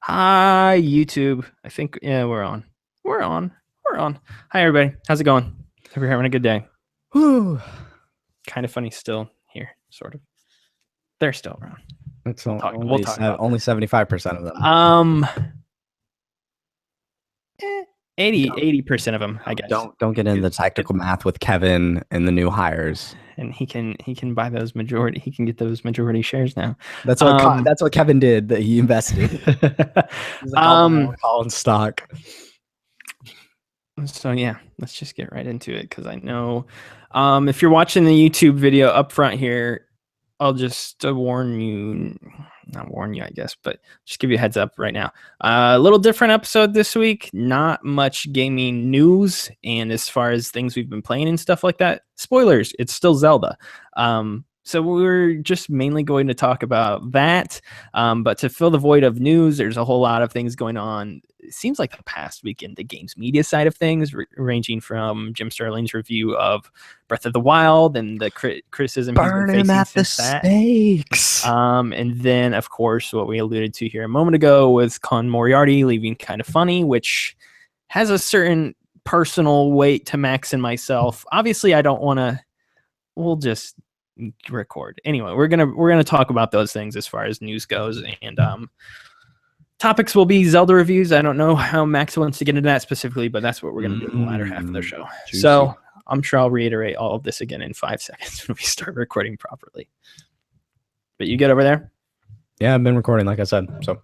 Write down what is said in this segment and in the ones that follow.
Hi, YouTube. I think, yeah, we're on. We're on. Hi, everybody. How's it going? Hope you're having a good day. Whew. Kind of funny still here, sort of. They're still around. It's We'll talk about only 75% of them. 80% of them, I guess. Don't get into the tactical math with Kevin and the new hires. And he can buy those majority. He can get those majority shares now. That's what Kevin did. That he invested. He's like, Colin stock. So yeah, let's just get right into it because I know if you're watching the YouTube video up front here, I'll just warn you, not warn you, I guess, but just give you a heads up right now. A little different episode this week, not much gaming news. And as far as things we've been playing and stuff like that, spoilers, it's still Zelda. So we're just mainly going to talk about that. But to fill the void of news, there's a whole lot of things going on. It seems like the past week in the games media side of things, ranging from Jim Sterling's review of Breath of the Wild and the criticism he's been facing at the stakes. And then, of course, what we alluded to here a moment ago was Colin Moriarty leaving Kind of Funny, which has a certain personal weight to Max and myself. Obviously, I don't want to. We'll just record anyway. We're gonna talk about those things as far as news goes, and topics will be Zelda reviews. I don't know how Max wants to get into that specifically, but that's what we're gonna do in the latter half of the show. Juicy. So I'm sure I'll reiterate all of this again in 5 seconds when we start recording properly. But you get over there? Yeah, I've been recording, like I said, so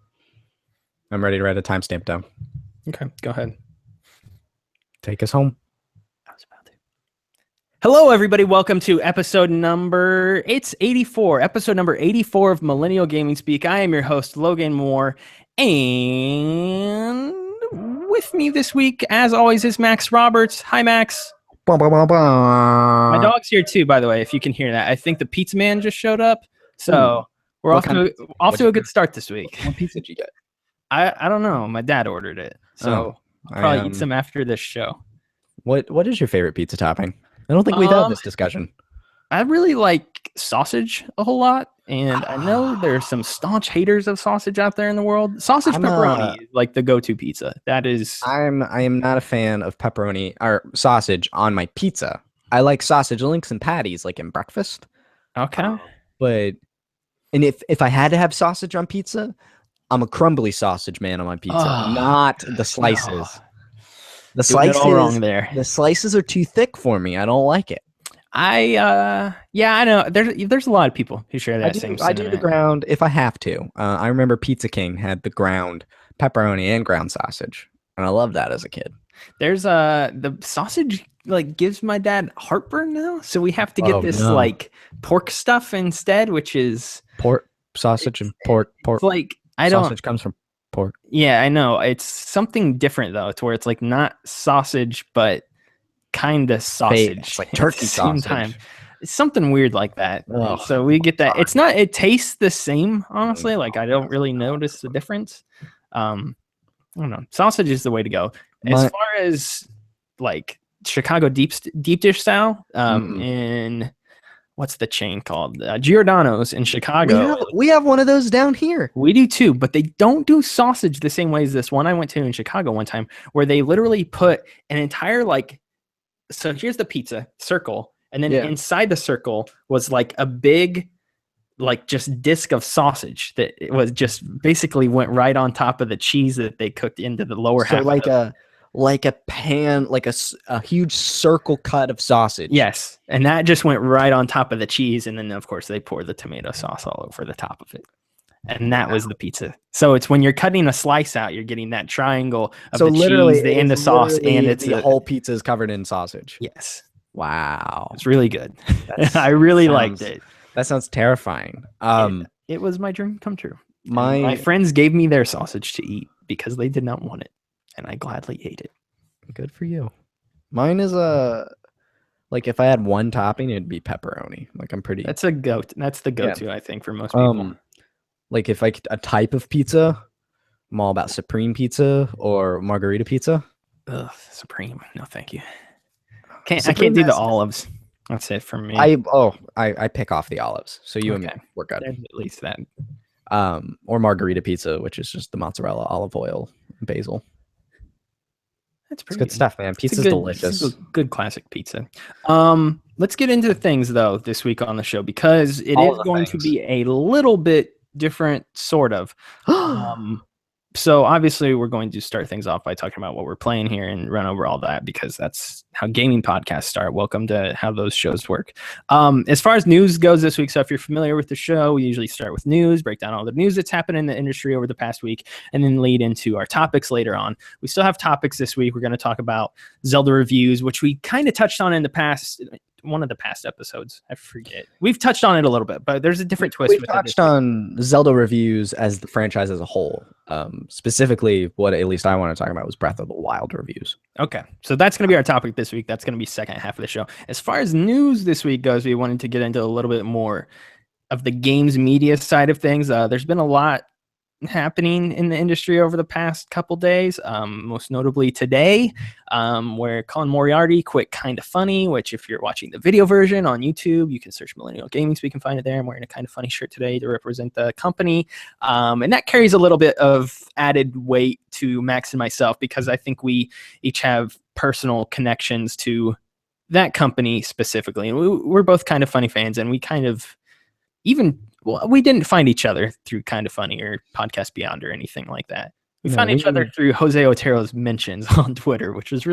I'm ready to write a timestamp down. Okay, go ahead. Take us home. Hello, everybody. Welcome to episode number 84. Episode number 84 of Millennial Gaming Speak. I am your host, Logan Moore. And with me this week, as always, is Max Roberts. Hi, Max. Bah, bah, bah, bah. My dog's here, too, by the way, if you can hear that. I think the pizza man just showed up. So we're off to a good start this week. What pizza did you get? I don't know. My dad ordered it. So I'll probably eat some after this show. What is your favorite pizza topping? I don't think we've had this discussion. I really like sausage a whole lot, and I know there's some staunch haters of sausage out there in the world. Sausage pepperoni is like the go-to pizza. That is. I am not a fan of pepperoni or sausage on my pizza. I like sausage links and patties, like in breakfast. Okay. And if I had to have sausage on pizza, I'm a crumbly sausage man on my pizza, not the slices. No. The slices all wrong there. The slices are too thick for me. I don't like it. I know. There's a lot of people who share that same sentiment. I do the ground if I have to. I remember Pizza King had the ground pepperoni and ground sausage, and I loved that as a kid. There's the sausage like gives my dad heartburn now, so we have to get like pork stuff instead, which is pork sausage and pork. Like sausage comes from pork. Yeah, I know. It's something different though, to where it's like not sausage, but kind of sausage. It's like turkey sausage. Time. It's something weird like that. So we get that. It's not. It tastes the same, honestly. Like I don't really notice the difference. I don't know. Sausage is the way to go. As far as like Chicago deep dish style, in what's the chain called? Giordano's in Chicago. We have one of those down here. We do too, but they don't do sausage the same way as this one I went to in Chicago one time, where they literally put an entire so here's the pizza circle, and then inside the circle was like a big, like just disc of sausage that it was just basically went right on top of the cheese that they cooked into the lower half. Like a pan, like a huge circle cut of sausage. Yes. And that just went right on top of the cheese. And then, of course, they pour the tomato sauce all over the top of it. And that was the pizza. So it's when you're cutting a slice out, you're getting that triangle of the cheese and the sauce. And it's the whole pizza is covered in sausage. Yes. Wow. It's really good. I really liked it. That sounds terrifying. It was my dream come true. My friends gave me their sausage to eat because they did not want it. And I gladly ate it. Good for you. Mine is like if I had one topping, it'd be pepperoni. Like I'm pretty. That's the go-to, I think, for most people. Like if a type of pizza, I'm all about supreme pizza or margarita pizza. Ugh, supreme. No, thank you. I can't do the olives. That's it for me. I pick off the olives. So you and me work out. At least that. Or margarita pizza, which is just the mozzarella, olive oil, and basil. That's It's pretty good stuff, man. Pizza's delicious. It's a good classic pizza. Let's get into things though this week on the show because it All is of the going to things. be a little bit different, sort of. So obviously we're going to start things off by talking about what we're playing here and run over all that because that's how gaming podcasts start. Welcome to how those shows work. As far as news goes this week, so if you're familiar with the show, we usually start with news, break down all the news that's happened in the industry over the past week, and then lead into our topics later on. We still have topics this week. We're going to talk about Zelda reviews, which we kind of touched on in the past. One of the past episodes, I forget. We've touched on it a little bit, but there's a different twist. We've touched on Zelda reviews as the franchise as a whole. Specifically, what at least I want to talk about was Breath of the Wild reviews. Okay, so that's going to be our topic this week. That's going to be second half of the show. As far as news this week goes, we wanted to get into a little bit more of the games media side of things. There's been a lot happening in the industry over the past couple days, most notably today, where Colin Moriarty quit Kinda Funny, which if you're watching the video version on YouTube, you can search Millennial Gaming so you can find it there. I'm wearing a Kinda Funny shirt today to represent the company, and that carries a little bit of added weight to Max and myself because I think we each have personal connections to that company specifically, and we're both Kinda Funny fans, and we kind of we didn't find each other through Kinda Funny or Podcast Beyond or anything like that. We found each other through Jose Otero's mentions on Twitter, which was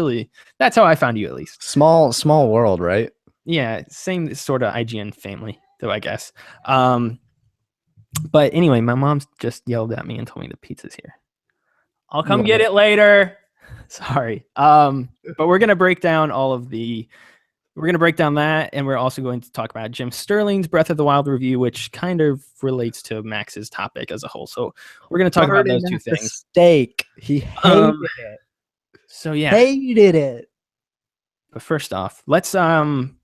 that's how I found you at least. Small world, right? Yeah, same sort of IGN family, though, I guess. But anyway, my mom just yelled at me and told me the pizza's here. I'll come get it later. Sorry. But we're going to break down we're going to break down that, and we're also going to talk about Jim Sterling's Breath of the Wild review, which kind of relates to Max's topic as a whole. So we're going to talk about those two things. Steak. He hated it. So yeah. Hated it. But first off, let's Logan.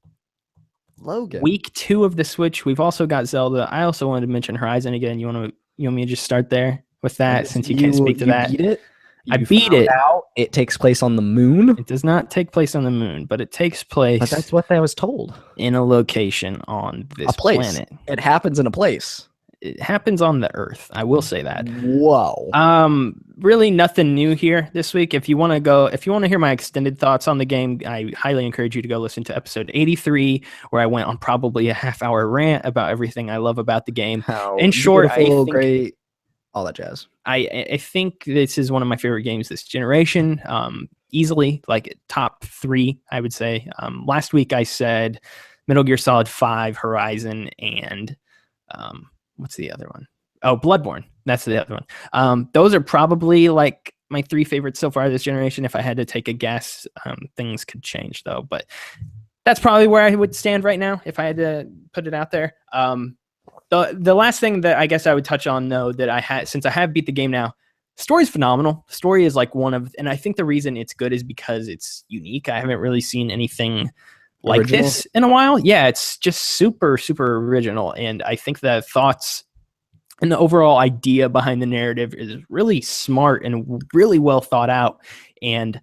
Week 2 of the Switch. We've also got Zelda. I also wanted to mention Horizon again. You want me to just start there with that since you can't speak to that? Beat it? I beat it. It takes place on the moon. It does not take place on the moon, but it takes place. But that's what I was told. In a location on this planet. It happens in a place. It happens on the Earth. I will say that. Whoa. Really nothing new here this week. If you want to hear my extended thoughts on the game, I highly encourage you to go listen to episode 83, where I went on probably a half-hour rant about everything I love about the game. In short, great, all that jazz. I think this is one of my favorite games this generation. Easily, like top 3, I would say. Last week I said Metal Gear Solid 5, Horizon, and what's the other one? Oh, Bloodborne. That's the other one. Those are probably like my 3 favorites so far this generation. If I had to take a guess, things could change though, but that's probably where I would stand right now if I had to put it out there. The last thing that I guess I would touch on though, that I had, since I have beat the game now, story's phenomenal. Story is like and I think the reason it's good is because it's unique. I haven't really seen anything like this in a while. Yeah, it's just super, super original. And I think the thoughts and the overall idea behind the narrative is really smart and really well thought out. And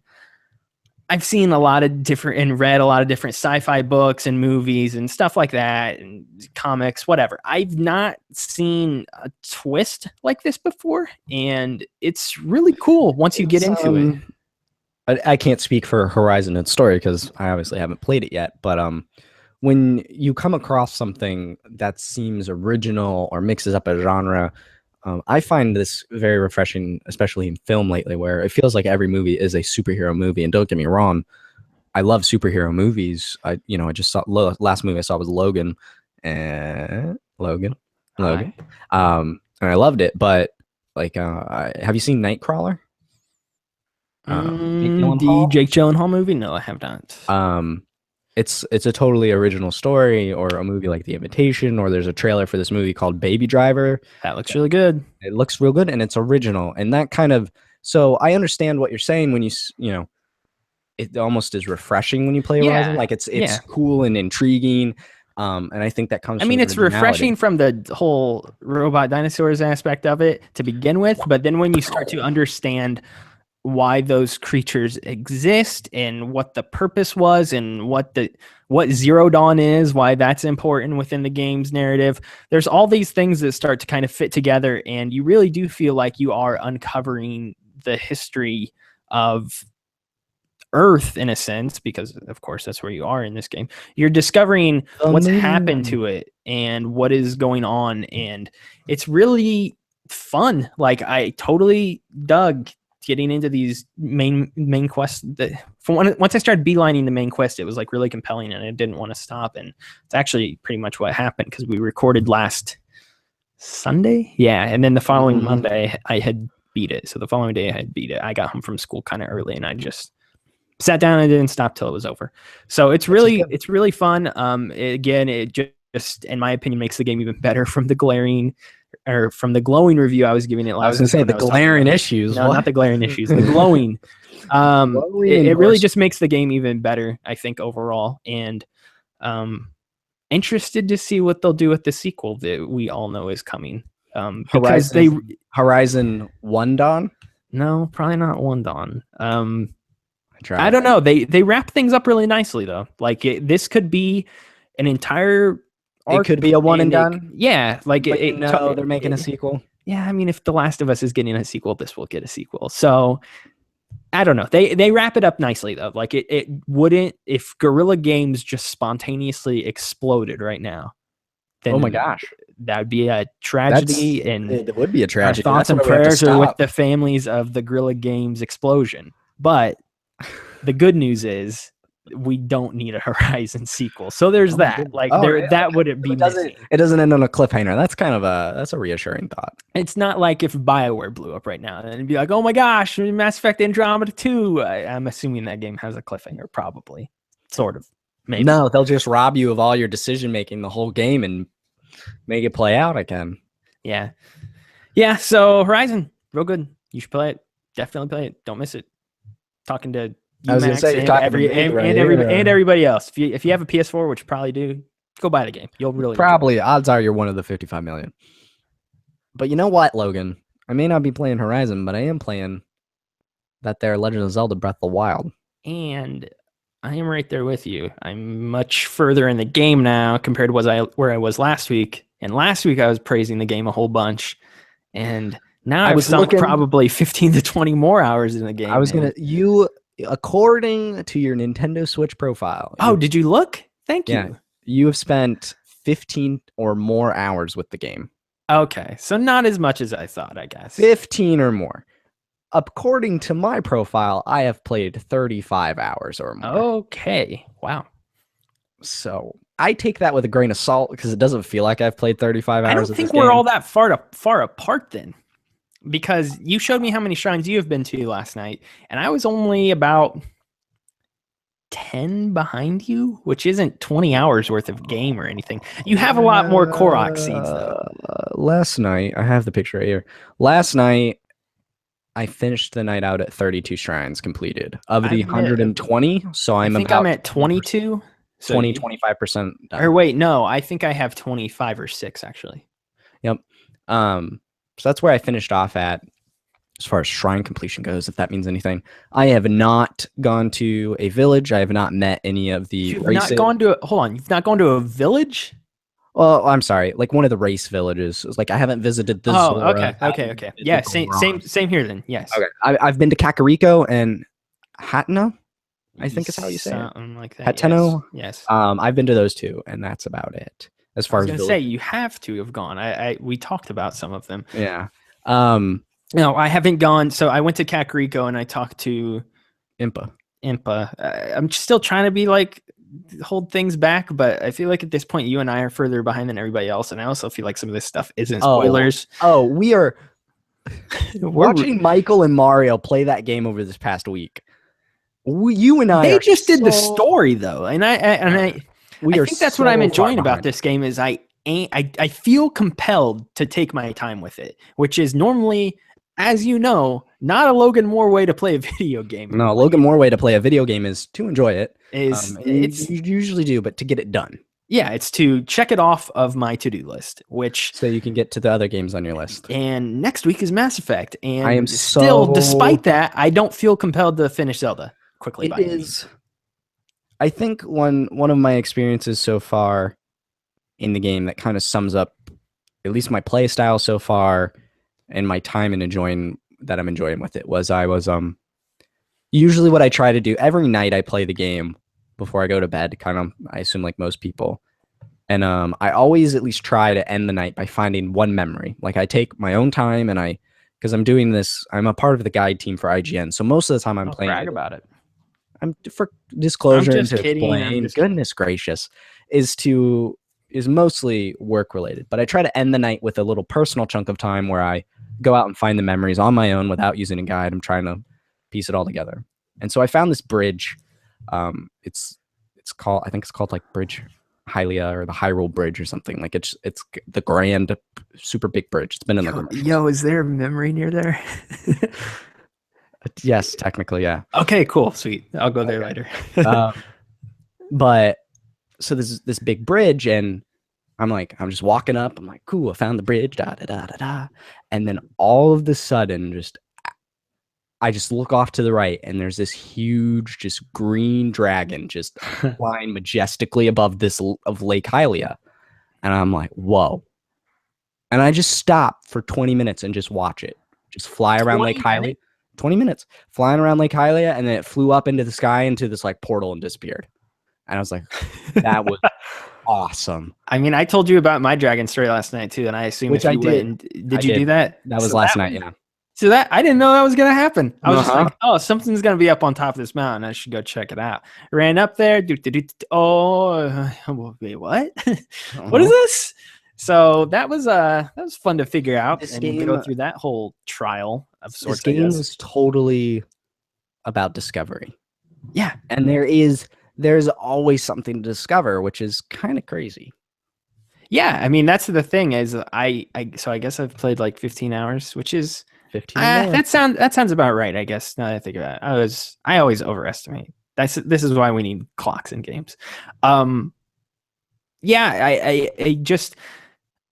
I've seen a lot of different and read a lot of different sci-fi books and movies and stuff like that and comics, whatever. I've not seen a twist like this before. And it's really cool once you get into it. I can't speak for Horizon and story because I obviously haven't played it yet. But when you come across something that seems original or mixes up a genre, I find this very refreshing, especially in film lately, where it feels like every movie is a superhero movie. And don't get me wrong, I love superhero movies. I just saw last movie I saw was Logan, and and I loved it. But like, have you seen Nightcrawler? The Jake Gyllenhaal movie? No, I have not. It's a totally original story, or a movie like The Invitation, or there's a trailer for this movie called Baby Driver. That looks really good. It looks real good, and it's original, and that kind of. So I understand what you're saying when it almost is refreshing when you play Horizon. Like it's cool and intriguing. And I think that comes. I mean, it's refreshing from the whole robot dinosaurs aspect of it to begin with, but then when you start to understand why those creatures exist and what the purpose was and what Zero Dawn is, why that's important within the game's narrative. There's all these things that start to kind of fit together, and you really do feel like you are uncovering the history of Earth in a sense, because of course that's where you are in this game. You're discovering what's happened to it and what is going on, and it's really fun. Like, I totally dug getting into these main quests. Once I started beelining the main quest, it was like really compelling, and I didn't want to stop. And it's actually pretty much what happened, because we recorded last Sunday, yeah, and then the following Monday I had beat it. So the following day I had beat it. I got home from school kind of early, and I just sat down and didn't stop till it was over. So it's really fun. Again, it just, in my opinion, makes the game even better from the glowing review I was giving it last. I was going to say the glaring issues. No, not the glaring issues. The glowing. It really just makes the game even better, I think, overall. And interested to see what they'll do with the sequel that we all know is coming. Because Horizon One Dawn? No, probably not One Dawn. I don't know. They wrap things up really nicely though. Like, this could be an entire arc. It could be a one and done. Yeah, like they're making a sequel. Yeah, I mean, if The Last of Us is getting a sequel, this will get a sequel. So I don't know. They wrap it up nicely though. Like, it wouldn't, if Guerrilla Games just spontaneously exploded right now. Then, oh my gosh, that would be a tragedy. And it would be a tragedy. Our thoughts and prayers are with the families of the Guerrilla Games explosion. But the good news is we don't need a Horizon sequel. So there's that. Like, that wouldn't be missing. It doesn't end on a cliffhanger. That's kind of that's a reassuring thought. It's not like if BioWare blew up right now and it'd be like, oh my gosh, Mass Effect Andromeda 2. I'm assuming that game has a cliffhanger, probably. Sort of. Maybe. No, they'll just rob you of all your decision making the whole game and make it play out again. Yeah. Yeah, so Horizon, real good. You should play it. Definitely play it. Don't miss it. Talking to I was going to say, and everybody else. If you have a PS4, which you probably do, go buy the game. You'll really odds are you're one of the 55 million. But you know what, Logan? I may not be playing Horizon, but I am playing that there Legend of Zelda Breath of the Wild. And I am right there with you. I'm much further in the game now compared to where I was last week. And last week I was praising the game a whole bunch, and now I was sunk probably 15 to 20 more hours in the game. I was according to your Nintendo Switch profile. Oh, did you look? Thank you. Yeah, you have spent 15 or more hours with the game. Okay, so not as much as I thought, I guess. 15 or more. According to my profile, I have played 35 hours or more. Okay, wow. So I take that with a grain of salt because it doesn't feel like I've played 35 hours. I don't think we're all that far apart then. Because you showed me how many shrines you have been to last night, and I was only about 10 behind you, which isn't 20 hours worth of game or anything. You have a lot more Korok seeds, though. Last night, I have the picture right here. Last night, I finished the night out at 32 shrines completed of the 120. So I'm at 22. So 25%. Or wait, no, I think I have 25 or 6 actually. Yep. So that's where I finished off at as far as shrine completion goes, if that means anything. I have not gone to a village. I have not met any of the races. You've not gone to a village? Well, I'm sorry, like one of the race villages. It's like I haven't visited the Zora. Okay. Yeah, same here then. Yes. Okay. I've been to Kakariko and Hateno, I think is how you say it. Something like that. Hateno. Yes. I've been to those two, and that's about it. As far as I was going to say, you have to have gone. We talked about some of them. Yeah. No, I haven't gone. So I went to Kakariko and I talked to Impa. I'm still trying to be like hold things back, but I feel like at this point you and I are further behind than everybody else, and I also feel like some of this stuff isn't spoilers. We are watching Michael and Mario play that game over this past week. You and I. They just did the story though, and I think that's what I'm enjoying about this game is I feel compelled to take my time with it, which is normally, as you know, not a Logan Moore way to play a video game. No, Logan Moore way to play a video game is to enjoy it. You usually do, but to get it done. Yeah, it's to check it off of my to-do list, which So you can get to the other games on your list. and next week is Mass Effect. I am And still, so despite that, I don't feel compelled to finish Zelda quickly it by any is means. I think one of my experiences so far in the game that kind of sums up at least my play style so far and my time and enjoying that I'm enjoying with it was I was usually what I try to do every night I play the game before I go to bed, kind of I assume like most people. And I always at least try to end the night by finding one memory. Like I take my own time and because I'm doing this, I'm a part of the guide team for IGN. So most of the time I'm playing Brag about it. I'm for disclosure I'm and just to kidding. explain. Goodness gracious, is mostly work related. But I try to end the night with a little personal chunk of time where I go out and find the memories on my own without using a guide. I'm trying to piece it all together. And so I found this bridge. It's called, I think it's called like Bridge Hylia or the Hyrule Bridge or something. Like it's the grand, super big bridge. It's been in the commercials. Yo, is there a memory near there? Yes, technically, yeah. Okay, cool, sweet. I'll go there later. But so this big bridge, and I'm just walking up. I'm like, cool, I found the bridge. Da da da da da. And then all of the sudden, I just look off to the right, and there's this huge, just green dragon just flying majestically above of Lake Hylia, and I'm like, whoa. And I just stop for 20 minutes and just watch it just fly around Lake Hylia. 20 minutes flying around Lake Hylia, and then it flew up into the sky into this like portal and disappeared. And I was like, that was awesome. I mean, I told you about my dragon story last night too, and I assume Which if I you did. went, did you do that? That was last night, yeah. So that I didn't know that was gonna happen. I was just like, oh, something's gonna be up on top of this mountain. I should go check it out. Ran up there. Oh, wait, what? What is this? So that was fun to figure out and go through that whole trial of sorts. This game is totally about discovery. Yeah, and there's always something to discover, which is kind of crazy. Yeah, I mean that's the thing is I guess I've played like 15 hours, which is 15. That sounds about right, I guess. Now that I think about it, I always overestimate. This is why we need clocks in games. Yeah, I just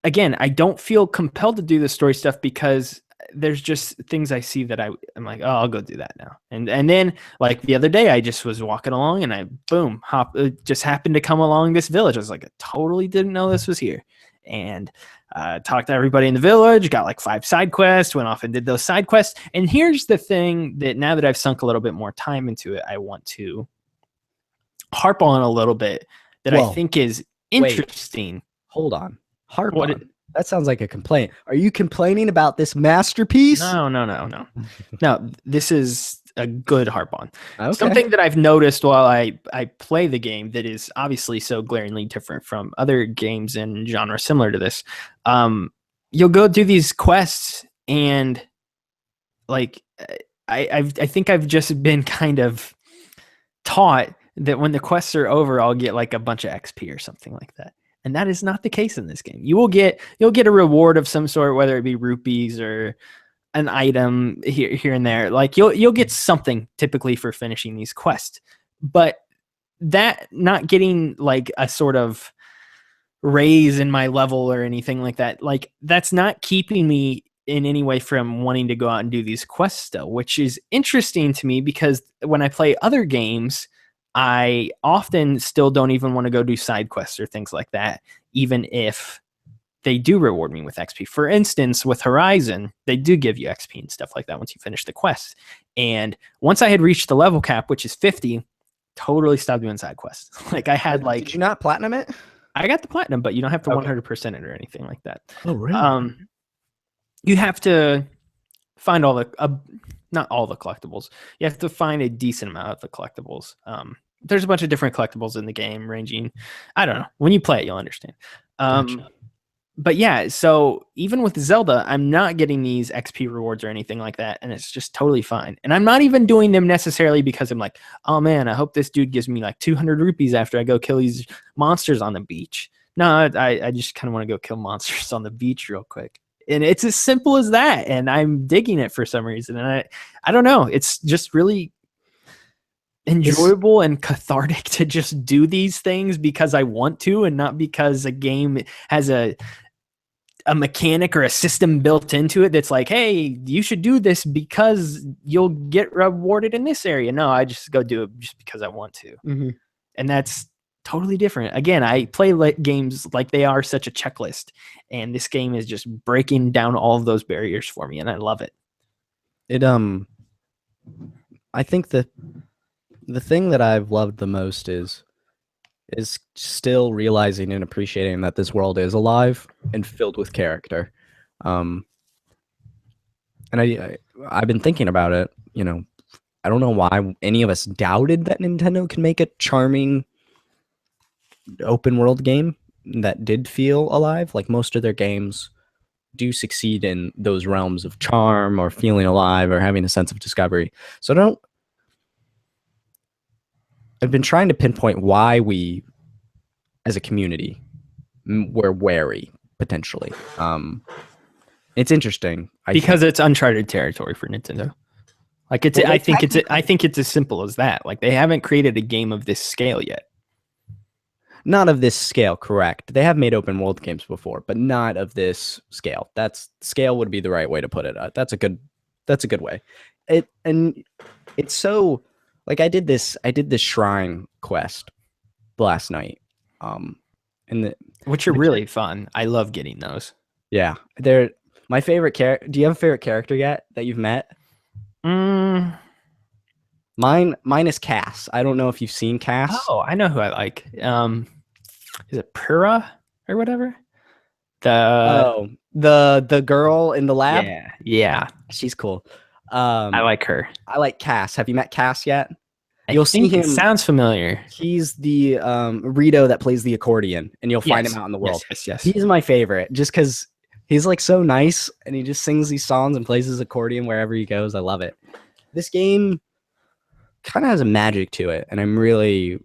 again I don't feel compelled to do the story stuff because there's just things I see that I'm like, oh, I'll go do that now. And then like the other day I just was walking along and I just happened to come along this village. I was like, I totally didn't know this was here. And talked to everybody in the village, got like 5 side quests, went off and did those side quests. And here's the thing that now that I've sunk a little bit more time into it, I want to harp on a little bit that I think is interesting. Wait, hold on. Harp on. That sounds like a complaint. Are you complaining about this masterpiece? No. No, this is a good harp on. Okay. Something that I've noticed while I play the game that is obviously so glaringly different from other games in genre similar to this. You'll go do these quests and like I think I've just been kind of taught that when the quests are over, I'll get like a bunch of XP or something like that. And that is not the case in this game. You'll get a reward of some sort, whether it be rupees or an item here and there. Like you'll get something typically for finishing these quests. But that not getting like a sort of raise in my level or anything like that, like that's not keeping me in any way from wanting to go out and do these quests still, which is interesting to me because when I play other games, I often still don't even want to go do side quests or things like that, even if they do reward me with XP. For instance, with Horizon, they do give you XP and stuff like that once you finish the quest. And once I had reached the level cap, which is 50, totally stopped doing side quests. Like I had like... Did you not platinum it? I got the platinum, but you don't have to 100% it or anything like that. Oh, really? You have to find all the... not all the collectibles. You have to find a decent amount of the collectibles. There's a bunch of different collectibles in the game ranging, I don't know. When you play it, you'll understand. Gotcha. But yeah, so even with Zelda, I'm not getting these XP rewards or anything like that, and it's just totally fine. And I'm not even doing them necessarily because I'm like, oh man, I hope this dude gives me like 200 rupees after I go kill these monsters on the beach. No, I just kind of want to go kill monsters on the beach real quick. And it's as simple as that, and I'm digging it for some reason. And I don't know, it's just really... enjoyable and cathartic to just do these things because I want to, and not because a game has a mechanic or a system built into it that's like, hey, you should do this because you'll get rewarded in this area. No, I just go do it just because I want to. Mm-hmm. And that's totally different. Again, I play games like they are such a checklist, and this game is just breaking down all of those barriers for me, and I love it. I think the thing that I've loved the most is still realizing and appreciating that this world is alive and filled with character. And I've been thinking about it, you know, I don't know why any of us doubted that Nintendo can make a charming open world game that did feel alive. Like most of their games do succeed in those realms of charm or feeling alive or having a sense of discovery. So I've been trying to pinpoint why we, as a community, were wary potentially. It's interesting because it's uncharted territory for Nintendo. Like it's, well, I think it's as simple as that. Like they haven't created a game of this scale yet. Not of this scale, correct. They have made open world games before, but not of this scale. That's scale would be the right way to put it. That's a good way. It's so like I did this shrine quest last night. Which are really fun. I love getting those. Yeah. They're my favorite character. Do you have a favorite character yet that you've met? Mine is Cass. I don't know if you've seen Cass. Oh, I know who I like. Is it Pura or whatever? The girl in the lab? Yeah. She's cool. I like her. I like Cass. Have you met Cass yet? You'll see him. Sounds familiar. He's the Rito that plays the accordion, and you'll find him out in the world. Yes. He's my favorite, just because he's like so nice, and he just sings these songs and plays his accordion wherever he goes. I love it. This game kind of has a magic to it, and I'm really,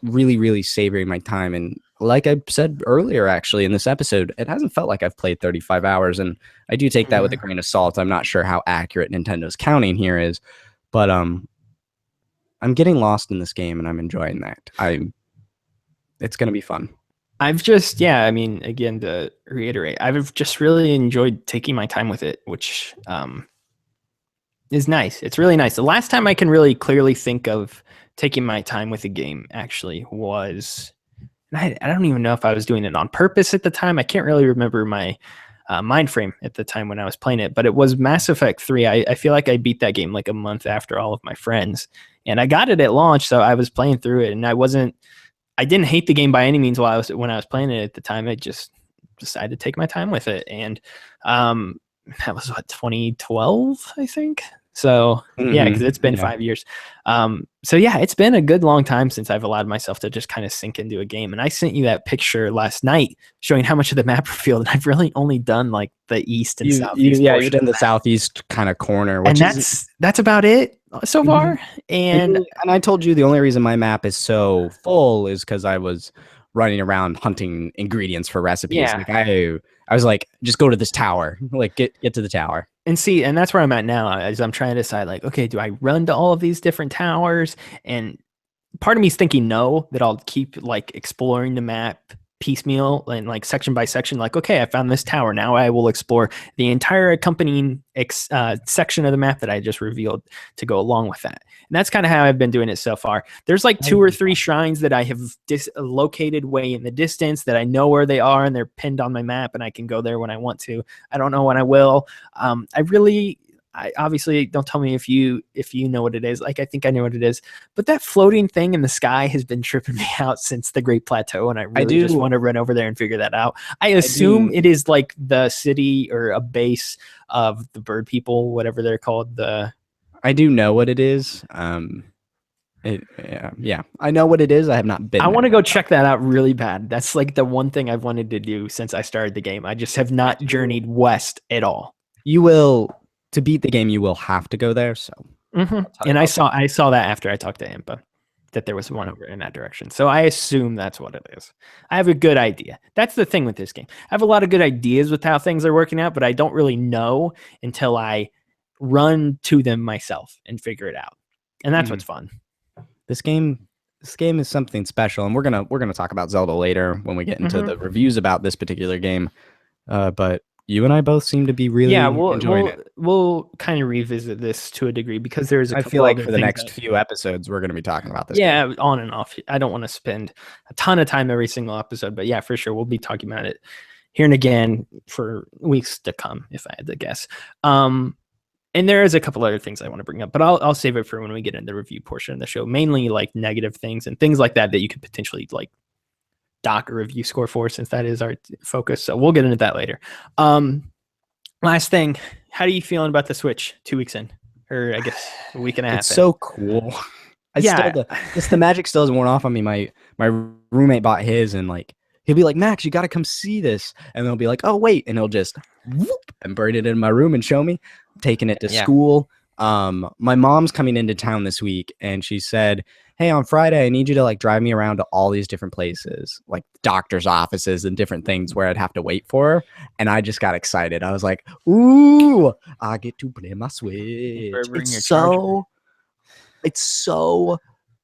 really, really savoring my time. And like I said earlier, actually in this episode, it hasn't felt like I've played 35 hours, and I do take that with a grain of salt. I'm not sure how accurate Nintendo's counting here is, but I'm getting lost in this game, and I'm enjoying that. It's going to be fun. Again, to reiterate, I've just really enjoyed taking my time with it, which is nice. It's really nice. The last time I can really clearly think of taking my time with a game actually was, I don't even know if I was doing it on purpose at the time. I can't really remember my mind frame at the time when I was playing it, but it was Mass Effect 3. I feel like I beat that game like a month after all of my friends, and I got it at launch, so I was playing through it, and I didn't hate the game by any means when I was playing it at the time. I just decided to take my time with it, and that was 2012, I think. So yeah, because it's been 5 years. So yeah, it's been a good long time since I've allowed myself to just kind of sink into a game. And I sent you that picture last night showing how much of the map revealed. And I've really only done like the east and southeast. You've done the southeast kind of corner, and that's about it so far. And I told you the only reason my map is so full is because I was running around hunting ingredients for recipes. Yeah. Like I was like, just go to this tower, like get to the tower. And that's where I'm at now, as I'm trying to decide, like, okay, do I run to all of these different towers? And part of me is thinking no, that I'll keep like exploring the map piecemeal and like section by section. Like, okay, I found this tower. Now I will explore the entire accompanying section of the map that I just revealed to go along with that. And that's kind of how I've been doing it so far. There's like 2 or 3 shrines that I have located way in the distance that I know where they are, and they're pinned on my map, and I can go there when I want to. I don't know when I will. I obviously, don't tell me if you know what it is. Like, I think I know what it is, but that floating thing in the sky has been tripping me out since the Great Plateau, and I really just want to run over there and figure that out. I assume it is like the city or a base of the bird people, whatever they're called. I do know what it is. I know what it is. I have not been. I want to go check that out really bad. That's like the one thing I've wanted to do since I started the game. I just have not journeyed west at all. You will. To beat the game, you will have to go there. So, and I saw that after I talked to Impa, that there was one over in that direction. So I assume that's what it is. I have a good idea. That's the thing with this game. I have a lot of good ideas with how things are working out, but I don't really know until I run to them myself and figure it out. And that's what's fun. This game is something special, and we're gonna talk about Zelda later when we get into Mm-hmm. the reviews about this particular game. But you and I both seem to be Yeah, really we'll enjoying we'll it. we'll kind of revisit this to a degree because there's a I feel couple like other for the things next that few episodes, we're gonna be talking about this game. yeah, on and off. I don't want to spend a ton of time every single episode, but yeah, for sure we'll be talking about it here and again for weeks to come, if I had to guess. And there is a couple other things I want to bring up, but I'll save it for when we get in the review portion of the show. Mainly like negative things and things like that that you could potentially like dock a review score for, since that is our focus. So we'll get into that later. Last thing, how are you feeling about the Switch 2 weeks in, or I guess a week and a half? It's so cool. Yeah, the magic still isn't worn off on me. My roommate bought his, and like he'll be like, Max, you got to come see this, and they'll be like, oh wait, and he'll just whoop and bring it in my room and show me. Taking it to school. My mom's coming into town this week, and she said, hey, on Friday, I need you to like drive me around to all these different places, like doctor's offices and different things where I'd have to wait for her. And I just got excited. I was like, ooh, I get to play my Switch. It's so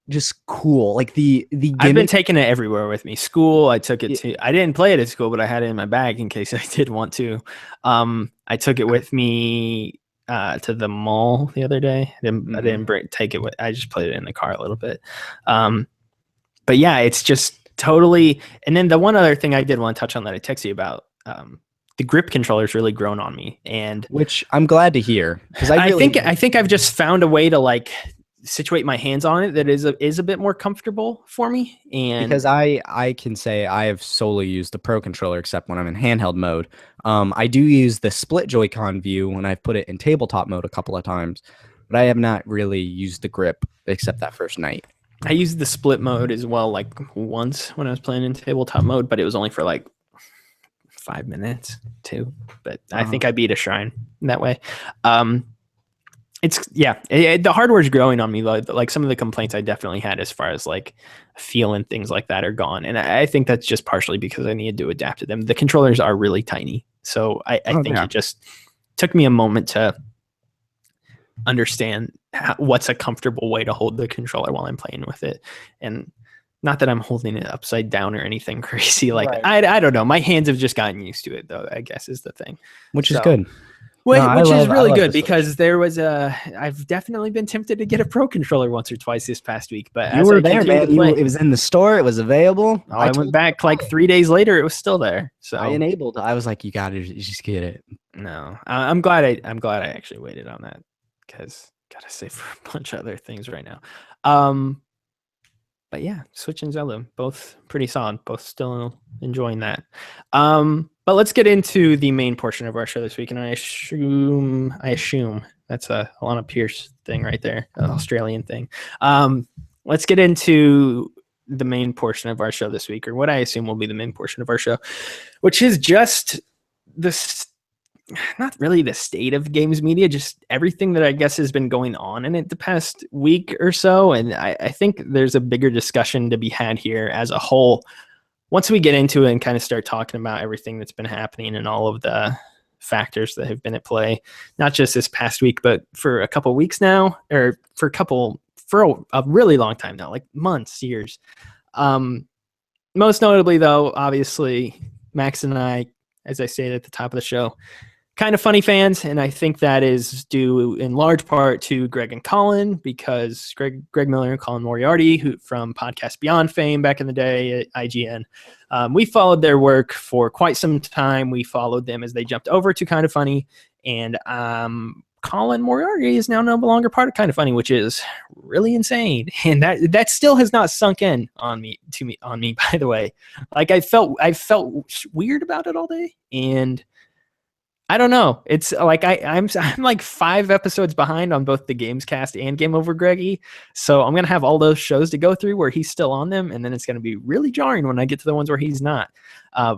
just cool. Like the gimmick. I've been taking it everywhere with me. School, I took it to. I didn't play it at school, but I had it in my bag in case I did want to. I took it with me to the mall the other day. I didn't take it with. I just played it in the car a little bit. But yeah, it's just totally. And then the one other thing I did want to touch on that I texted you about. The grip controller's really grown on me, and which I'm glad to hear, because I think I've just found a way to like situate my hands on it that is a bit more comfortable for me. And because I can say I have solely used the Pro controller, except when I'm in handheld mode. I do use the split Joy-Con view when I've put it in tabletop mode a couple of times, but I have not really used the grip except that first night. I used the split mode as well, like once when I was playing in tabletop mode, but it was only for like 5 minutes too. But I think I beat a shrine that way. It's the hardware's growing on me. Like some of the complaints I definitely had as far as like feel and things like that are gone, and I think that's just partially because I needed to adapt to them. The controllers are really tiny, so I think it just took me a moment to understand what's a comfortable way to hold the controller while I'm playing with it. And not that I'm holding it upside down or anything crazy like that. I don't know. My hands have just gotten used to it, though, I guess is the thing, which is good. Which is really good, because there was I've definitely been tempted to get a Pro controller once or twice this past week, but you were there, man. It was in the store. It was available. I went back like 3 days later. It was still there. So I was like, you just get it. No, I'm glad I actually waited on that, because gotta save for a bunch of other things right now. But yeah, Switch and Zelda, both pretty solid. Both still enjoying that. But let's get into the main portion of our show this week, and I assume that's a Alana Pierce thing right there, an Australian thing. Let's get into the main portion of our show this week, or what I assume will be the main portion of our show, which is just this. Not really the state of games media, just everything that I guess has been going on in it the past week or so. And I think there's a bigger discussion to be had here as a whole once we get into it and kind of start talking about everything that's been happening and all of the factors that have been at play, not just this past week, but for a couple weeks now, or for a really long time now, like months, years. Most notably, though, obviously, Max and I, as I stated at the top of the show, kind of funny fans, and I think that is due in large part to Greg and Colin, because Greg Miller and Colin Moriarty, who from Podcast Beyond fame back in the day at IGN, we followed their work for quite some time. We followed them as they jumped over to Kind of Funny, and Colin Moriarty is now no longer part of Kind of Funny, which is really insane, and that still has not sunk in on me. By the way, like I felt weird about it all day, and I don't know. It's like I'm like 5 episodes behind on both the Gamescast and Game Over Greggy. So I'm going to have all those shows to go through where he's still on them. And then it's going to be really jarring when I get to the ones where he's not. I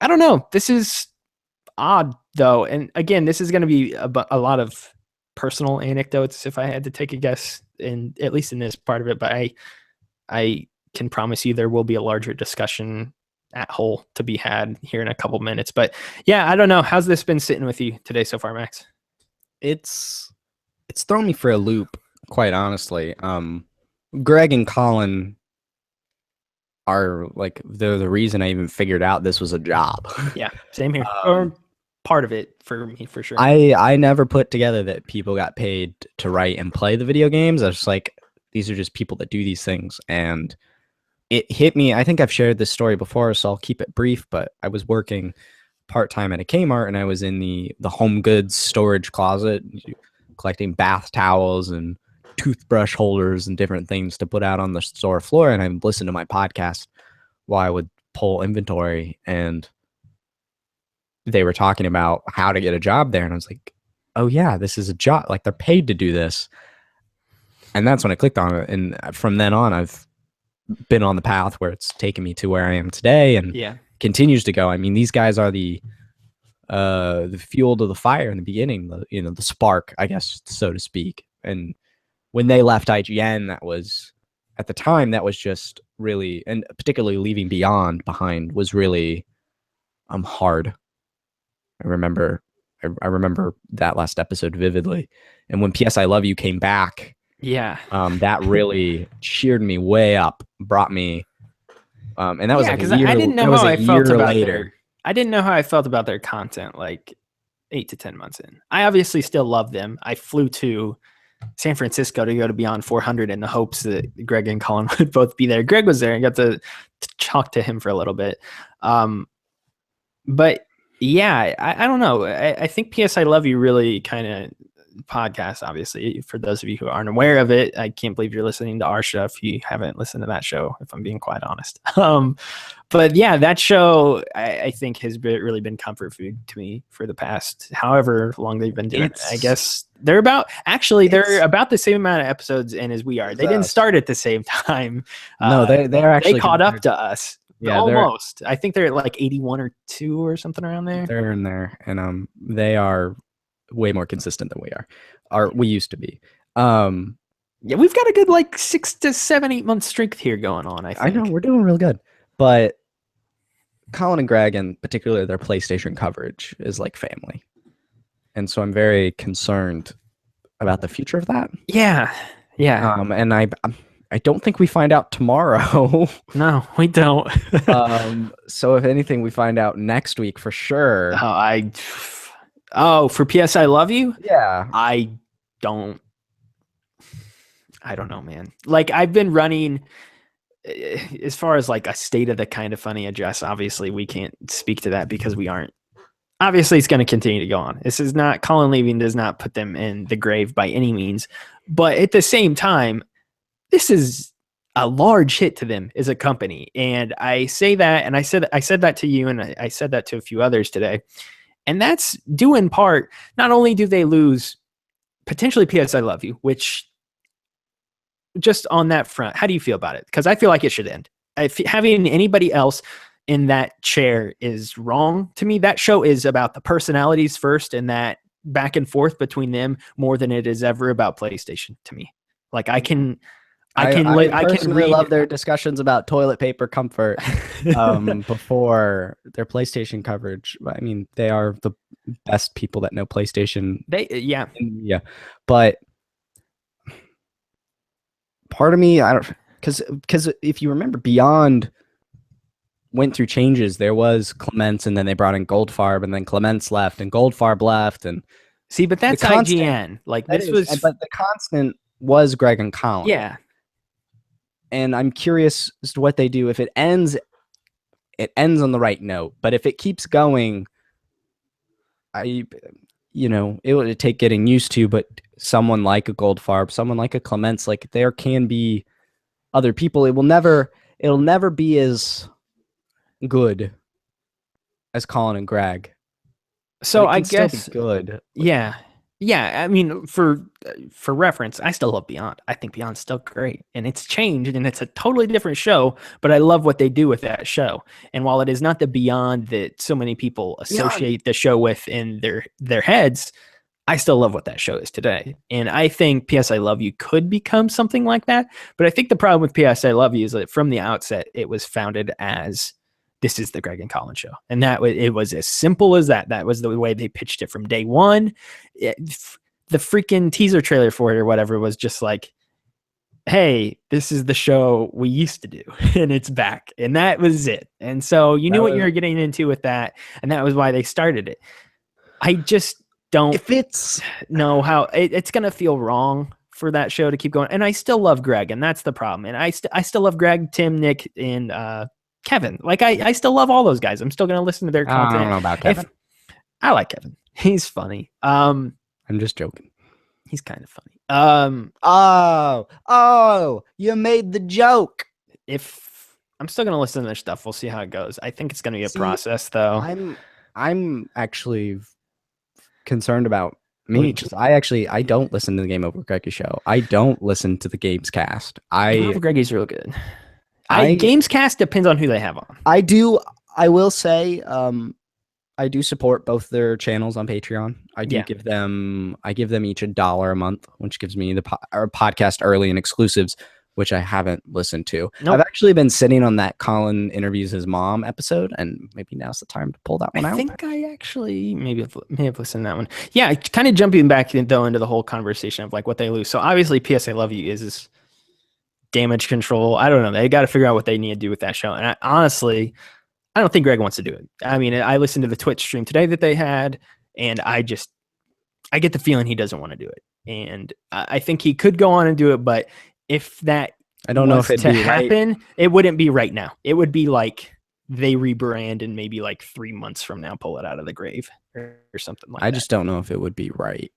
don't know. This is odd, though. And again, this is going to be a lot of personal anecdotes, if I had to take a guess, at least in this part of it. But I can promise you there will be a larger discussion at whole to be had here in a couple minutes. But yeah, I don't know. How's this been sitting with you today so far, Max? It's thrown me for a loop, quite honestly. Greg and Colin are like they're the reason I even figured out this was a job. Yeah, same here. um, Or part of it for me, for sure. I never put together that people got paid to write and play the video games. I was just like, these are just people that do these things, and it hit me. I think I've shared this story before, so I'll keep it brief. But I was working part-time at a Kmart, and I was in the home goods storage closet collecting bath towels and toothbrush holders and different things to put out on the store floor. And I listened to my podcast while I would pull inventory, and they were talking about how to get a job there. And I was like, oh yeah, this is a job. Like, they're paid to do this. And that's when I clicked on it. And from then on, I've been on the path where it's taken me to where I am today, and continues to go. I mean, these guys are the fuel to the fire in the beginning, the spark, I guess, so to speak. And when they left IGN, that was, at the time, that was just really, and particularly leaving Beyond behind was really hard. I remember that last episode vividly. And when PS I Love You came back, that really cheered me way up, brought me, and that was like a year. I didn't know how I felt about later. I didn't know how I felt about their content like 8 to 10 months in. I obviously still love them. I flew to San Francisco to go to Beyond 400 in the hopes that Greg and Colin would both be there. Greg was there and got to talk to him for a little bit. But yeah, I don't know. I think PS I Love You really kind of podcast, obviously, for those of you who aren't aware of it. I can't believe you're listening to our show if you haven't listened to that show, if I'm being quite honest. But yeah, that show I think has really been comfort food to me for the past however long they've been doing it. I guess they're about the same amount of episodes in as we are. They didn't start at the same time. No, they're actually they caught up to us. Yeah, almost. I think they're at like 81 or 2 or something around there. They're in there, and they are way more consistent than we are. We used to be. Yeah, we've got a good like 6 to 7, 8 month streak here going on. I think. I know we're doing real good, but Colin and Greg, and particularly their PlayStation coverage, is like family, and so I'm very concerned about the future of that. Yeah. And I don't think we find out tomorrow. No, we don't. So if anything, we find out next week for sure. For PS I Love You? Yeah. I don't know, man. Like, I've been running as far as like a state of the kind of funny address. Obviously, we can't speak to that because we aren't. Obviously, it's going to continue to go on. This is not, Colin leaving does not put them in the grave by any means. But at the same time, this is a large hit to them as a company. And I say that, and I said that to you, and I said that to a few others today. And that's due in part, not only do they lose potentially PS I Love You, which just on that front, how do you feel about it? Because I feel like it should end. If having anybody else in that chair is wrong to me. That show is about the personalities first and that back and forth between them more than it is ever about PlayStation to me. Like I can love their discussions about toilet paper comfort before their PlayStation coverage. I mean, they are the best people that know PlayStation. Yeah. But part of me, I don't, because if you remember, Beyond went through changes. There was Clements, and then they brought in Goldfarb, and then Clements left, and Goldfarb left, and see, but that's IGN. Like this was, but the constant was Greg and Colin. Yeah. And I'm curious as to what they do. If it ends on the right note. But if it keeps going, it would take getting used to. But someone like a Goldfarb, someone like a Clements, like there can be other people. It'll never be as good as Colin and Greg. So I guess good. Yeah. I mean, for reference, I still love Beyond. I think Beyond's still great, and it's changed, and it's a totally different show. But I love what they do with that show. And while it is not the Beyond that so many people associate the show with in their heads, I still love what that show is today. And I think PS I Love You could become something like that. But I think the problem with PS I Love You is that from the outset, it was founded as this is the Greg and Colin show. And it was as simple as that. That was the way they pitched it from day one. The freaking teaser trailer for it or whatever was just like, hey, this is the show we used to do and it's back. And that was it. And so you knew what you were getting into with that. And that was why they started it. I just don't If it's know how it's going to feel wrong for that show to keep going. And I still love Greg, and that's the problem. And I still love Greg, Tim, Nick, and Kevin. Like I still love all those guys. I'm still going to listen to their content. I don't know about Kevin. I like Kevin. He's funny. I'm just joking. He's kind of funny. Oh, you made the joke. If I'm still going to listen to their stuff, we'll see how it goes. I think it's going to be a process, though. I'm actually concerned about me because I don't listen to the Game Over Greggy show. I don't listen to the Games Cast. Game Over Greggy's real good. Games Cast depends on who they have on. I will say, I do support both their channels on Patreon. I give them each $1 a month, which gives me the podcast early and exclusives, which I haven't listened to. Nope. I've actually been sitting on that Colin interviews his mom episode, and maybe now's the time to pull that one out. I think I actually may have listened to that one. Yeah, kind of jumping back though into the whole conversation of like what they lose. So obviously, P.S. I Love You is damage control. I don't know. They got to figure out what they need to do with that show. And honestly, I don't think Greg wants to do it. I mean, I listened to the Twitch stream today that they had, and I get the feeling he doesn't want to do it. And I think he could go on and do it, but if that I don't know if it happen, it wouldn't be right now. It would be like they rebrand and maybe like 3 months from now pull it out of the grave or something like that. I just don't know if it would be right.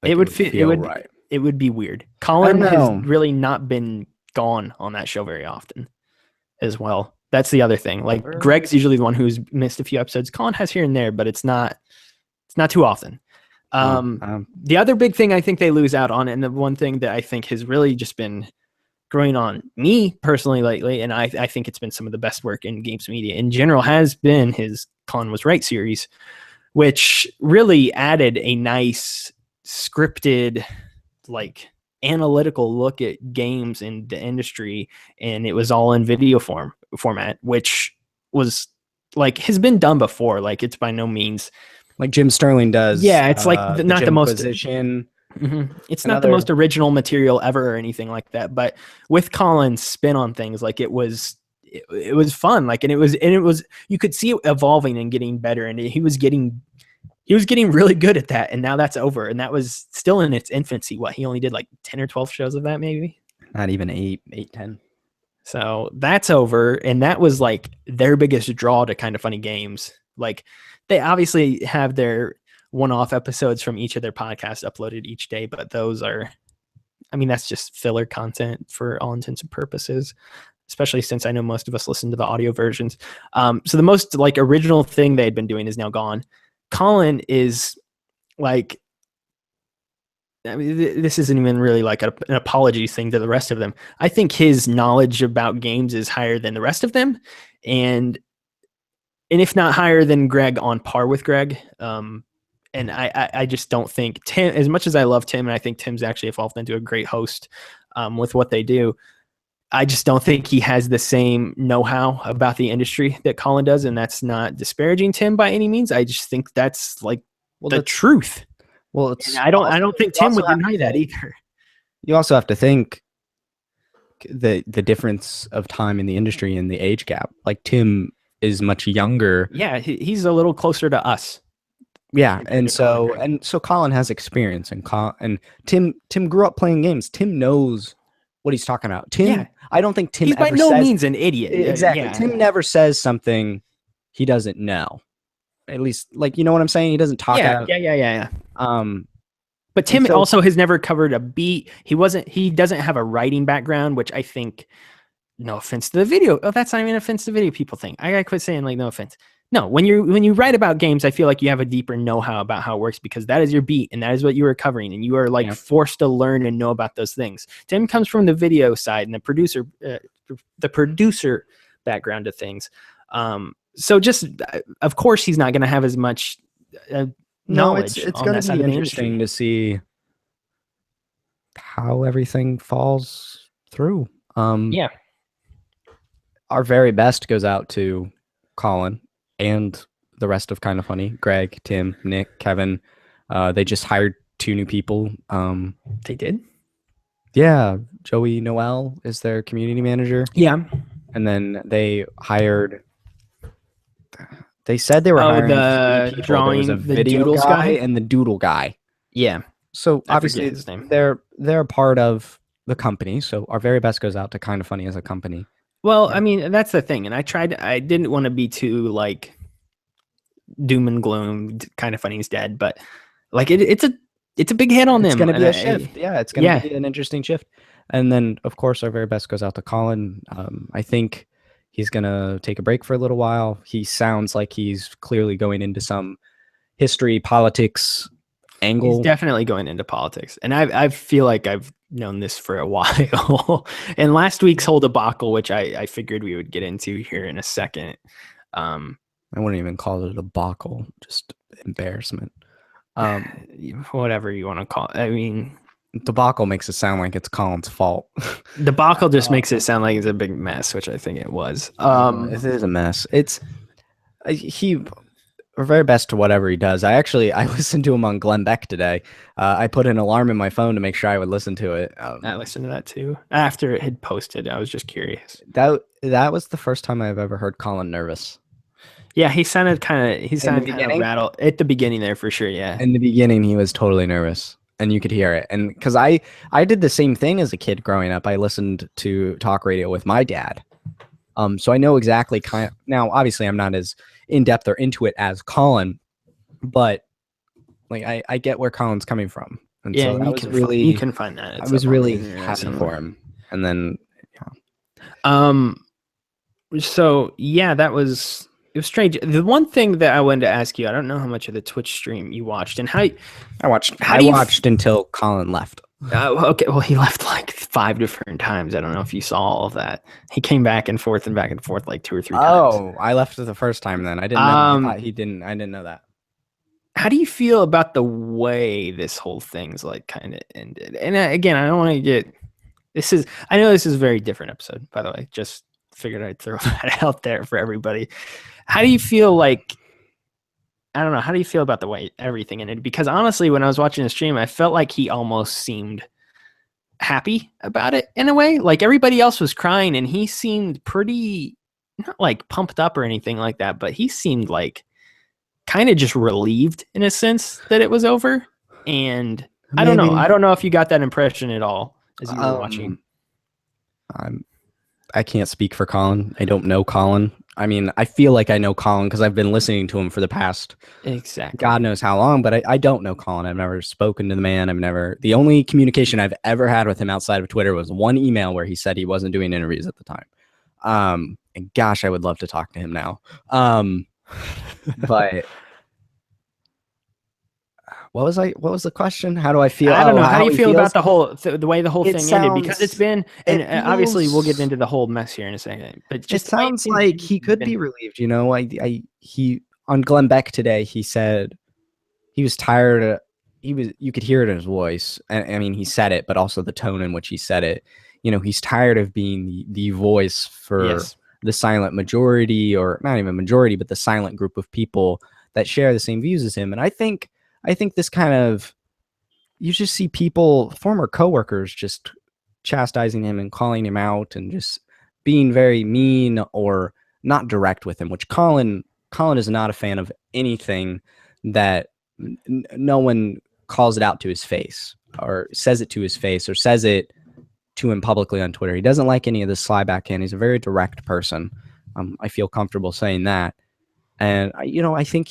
Like it would feel right. It would be weird. Colin has really not been gone on that show very often as well. That's the other thing. Like Greg's usually the one who's missed a few episodes. Colin has here and there, but it's not too often. The other big thing I think they lose out on, and the one thing that I think has really just been growing on me personally lately, and I think it's been some of the best work in games media in general, has been his Colin Was Right series, which really added a nice scripted, like analytical look at games and the industry, and it was all in video format, which was like has been done before. Like it's by no means like Jim Sterling does. Yeah, it's like not the most position. Mm-hmm. It's not the most original material ever or anything like that, but with Colin's spin on things, like it was fun. Like and it was you could see it evolving and getting better, and he was getting really good at that, and now that's over. And that was still in its infancy. What, he only did like 10 or 12 shows of that, maybe? Not even 8, 10. So that's over, and that was like their biggest draw to Kind of Funny Games. Like they obviously have their one-off episodes from each of their podcasts uploaded each day, but those are, I mean, that's just filler content for all intents and purposes, especially since I know most of us listen to the audio versions. So the most like original thing they'd been doing is now gone. Colin is like, I mean, this isn't even really like an apologies thing to the rest of them. I think his knowledge about games is higher than the rest of them, and if not higher than Greg, on par with Greg. And I just don't think Tim, as much as I love Tim, and I think Tim's actually evolved into a great host with what they do, I just don't think he has the same know-how about the industry that Colin does, and that's not disparaging Tim by any means. I just think that's like the truth. Well, it's I don't think Tim would deny that either. You also have to think the difference of time in the industry and the age gap. Like Tim is much younger. Yeah, he's a little closer to us. Yeah, and so Colin has experience, and Tim grew up playing games. Tim knows what he's talking about. I don't think Tim. He's by no means an idiot. Exactly. Yeah. Tim never says something he doesn't know. At least, like, you know what I'm saying? He doesn't talk. Yeah. But Tim also has never covered a beat. He doesn't have a writing background, which I think, no offense to the video. Oh, that's not even an offense to video people think. I gotta quit saying like no offense. No, when you write about games, I feel like you have a deeper know-how about how it works because that is your beat and that is what you are covering, and you are like forced to learn and know about those things. Tim comes from the video side and the producer background of things. So just of course he's not going to have as much knowledge. It's going to be interesting to see how everything falls through. Our very best goes out to Colin and the rest of Kind of Funny. Greg, Tim, Nick, Kevin. They just hired 2 new people. They did? Yeah, Joey Noel is their community manager, Yeah. and then they hired. They said they were Oh, hiring three the people. There was a drawing, the video doodles guy guy. and the doodle guy. Yeah, So I forget obviously his name. they're a part of the company. So our very best goes out to Kind of Funny as a company. Well, I And mean, that's the thing, and I didn't want to be too like doom and gloom. Kind of Funny's dead, but like it's a big hit on it's them, going to and be a shift. Yeah, it's going to yeah, be an interesting shift. And then, of course, our very best goes out to Colin. I think he's going to take a break for a little while. He sounds like he's clearly going into some history, politics he's angle. definitely going into politics, and I feel like I've known this for a while. And last week's whole debacle, which I figured we would get into here in a second. Um, I wouldn't even call it a debacle, just embarrassment. Whatever you want to call it. I mean, Debacle makes it sound like it's Colin's fault. debacle just makes it sound like it's a big mess, which I think it was. It is a mess. It's he we're very best to whatever he does. I listened to him on Glenn Beck today. I put an alarm in my phone to make sure I would listen to it. I listened to that too after it had posted. I was just curious. That was the first time I've ever heard Colin nervous. Yeah, he sounded kind of rattled at the beginning there for sure. Yeah. In the beginning, he was totally nervous, and you could hear it. And because I did the same thing as a kid growing up. I listened to talk radio with my dad. So I know exactly now, obviously I'm not as in depth or into it as Colin, but like I get where Colin's coming from. And Yeah, so that was you can find that. I was really happy for him. And then so yeah, it was strange. The one thing that I wanted to ask you, I don't know how much of the Twitch stream you watched and how I watched until Colin left. Okay, well, he left like 5 different times. I don't know if you saw all of that. He came back and forth like 2 or 3 times. Oh, I left the first time then. I didn't know. I didn't know that. How do you feel about the way this whole thing's like kind of ended? And again, I don't want to get I know this is a very different episode, by the way. Just figured I'd throw that out there for everybody. How do you feel like I don't know. How do you feel about the way everything ended? Because honestly, when I was watching the stream, I felt like he almost seemed happy about it in a way. Like everybody else was crying and he seemed pretty, not like pumped up or anything like that, but he seemed like kind of just relieved in a sense that it was over. And I don't know. I don't know if you got that impression at all as you were watching. I can't speak for Colin. I don't know Colin. I mean, I feel like I know Colin because I've been listening to him for the past God knows how long, but I don't know Colin. I've never spoken to the man. The only communication I've ever had with him outside of Twitter was one email where he said he wasn't doing interviews at the time. And gosh, I would love to talk to him now. But what was the question? How do I feel? I don't know. How do you feel about the way the whole thing ended? Because it's been, and obviously we'll get into the whole mess here in a second. But just it sounds like he could be relieved. You know, he on Glenn Beck today. He said he was tired. You could hear it in his voice. And I mean, he said it, but also the tone in which he said it. You know, he's tired of being the voice for the silent majority, or not even majority, but the silent group of people that share the same views as him. And I think this kind of, you just see people, former coworkers, just chastising him and calling him out and just being very mean or not direct with him, which Colin is not a fan of anything that no one calls it out to his face or says it to his face or says it to him publicly on Twitter. He doesn't like any of this sly backhand. He's a very direct person. I feel comfortable saying that. And, I think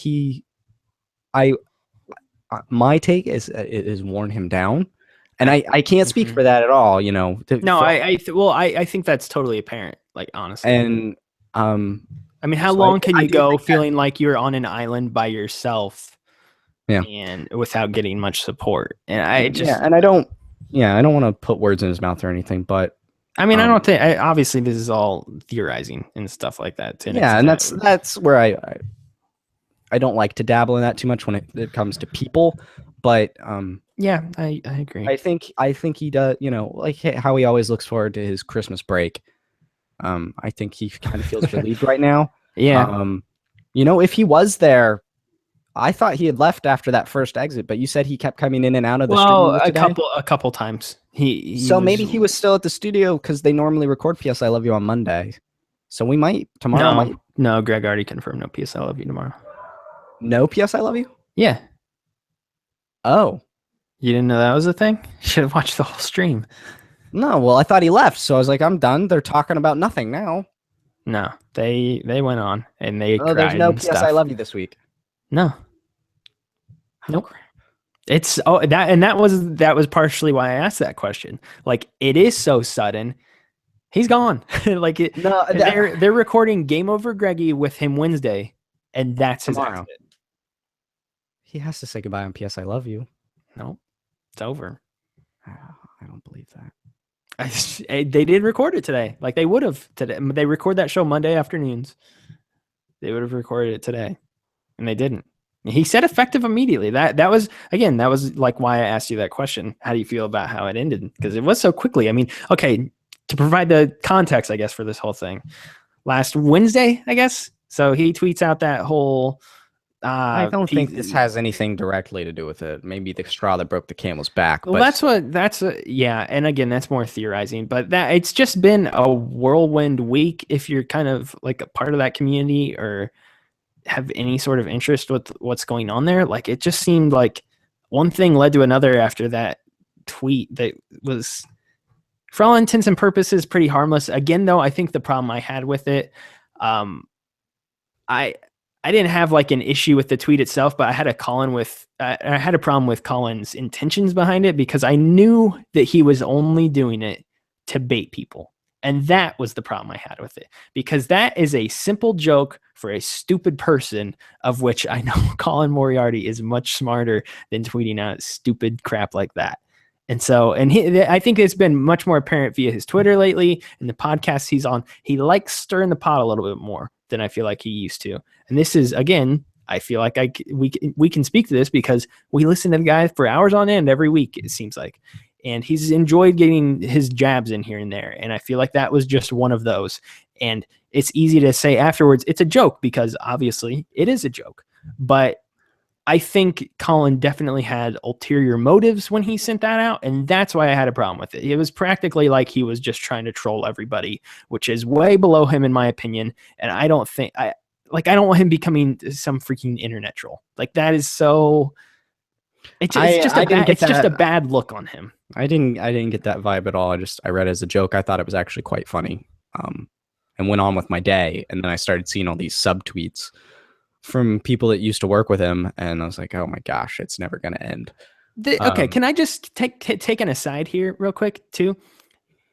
my take is it has worn him down, and I can't speak for that at all. No, I think that's totally apparent. Like honestly, and I mean, how long can you go feeling like you're on an island by yourself, and without getting much support? And I don't want to put words in his mouth or anything, but I mean, I don't think. Obviously, this is all theorizing and stuff like that. And that's where I don't like to dabble in that too much when it comes to people, but I agree. I think he does, like how he always looks forward to his Christmas break. I think he kind of feels relieved right now. Yeah. If he was there I thought he had left after that first exit, but you said he kept coming in and out of the Well, studio today. a couple times. So maybe he was still at the studio because they normally record PS I Love You on Monday. So we might tomorrow. No, Greg already confirmed no PS I Love You tomorrow. No PS I Love You? Yeah. Oh. You didn't know that was a thing? You should have watched the whole stream. No, well, I thought he left, so I was like, I'm done. They're talking about nothing now. No, they went on and they cried. There's no PS I Love You this week. No. Nope. It's that was partially why I asked that question. Like, it is so sudden. He's gone. Like it. No, they're recording Game Over Greggy with him Wednesday, and that's tomorrow. His exit. He has to say goodbye on PS I Love You. Nope, it's over. I don't believe that. They did record it today. Like they would have today. They record that show Monday afternoons. They would have recorded it today, and they didn't. He said effective immediately. That was like why I asked you that question. How do you feel about how it ended? Because it was so quickly. I mean, okay, to provide the context, I guess, for this whole thing, last Wednesday, I guess. So he tweets out that whole. I don't think this has anything directly to do with it. Maybe the straw that broke the camel's back. Well, yeah. And again, that's more theorizing, but that it's just been a whirlwind week. If you're kind of like a part of that community or have any sort of interest with what's going on there, like it just seemed like one thing led to another after that tweet that was, for all intents and purposes, pretty harmless. Again, though, I think the problem I had with it, I didn't have like an issue with the tweet itself, but I had a problem with Colin's intentions behind it, because I knew that he was only doing it to bait people. And that was the problem I had with it, because that is a simple joke for a stupid person, of which I know Colin Moriarty is much smarter than tweeting out stupid crap like that. And so, I think it's been much more apparent via his Twitter lately and the podcasts he's on. He likes stirring the pot a little bit more than I feel like he used to. And this is, again, I feel like we can speak to this because we listen to the guy for hours on end every week, it seems like. And he's enjoyed getting his jabs in here and there. And I feel like that was just one of those. And it's easy to say afterwards, it's a joke, because obviously it is a joke. But I think Colin definitely had ulterior motives when he sent that out, and that's why I had a problem with it. It was practically like he was just trying to troll everybody, which is way below him in my opinion. And I don't want him becoming some freaking internet troll. Like that is so. It's just a bad look on him. I didn't get that vibe at all. I read it as a joke. I thought it was actually quite funny, and went on with my day. And then I started seeing all these subtweets from people that used to work with him, and I was like, oh my gosh, it's never going to end. Okay, can I just take an aside here real quick too?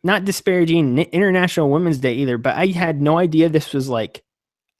Not disparaging International Women's Day either, but I had no idea this was like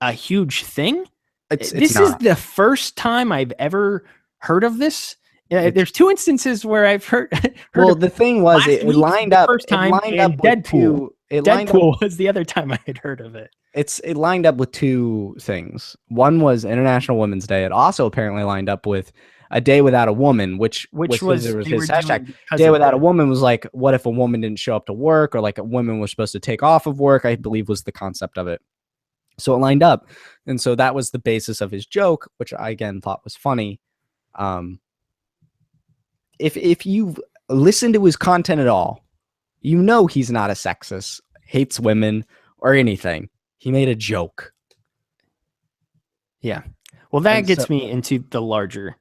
a huge thing. This is the first time I've ever heard of this. There's two instances where I've heard. Well, the thing was, it lined up. First time, Deadpool. Deadpool was the other time I had heard of it. It lined up with two things. One was International Women's Day. It also apparently lined up with a day without a woman, which was his hashtag. Day without a woman was like, what if a woman didn't show up to work, or like a woman was supposed to take off of work, I believe was the concept of it. So it lined up. And so that was the basis of his joke, which I again thought was funny. If you've listened to his content at all, you know he's not a sexist, hates women, or anything. He made a joke. Yeah. Well, that gets me into the larger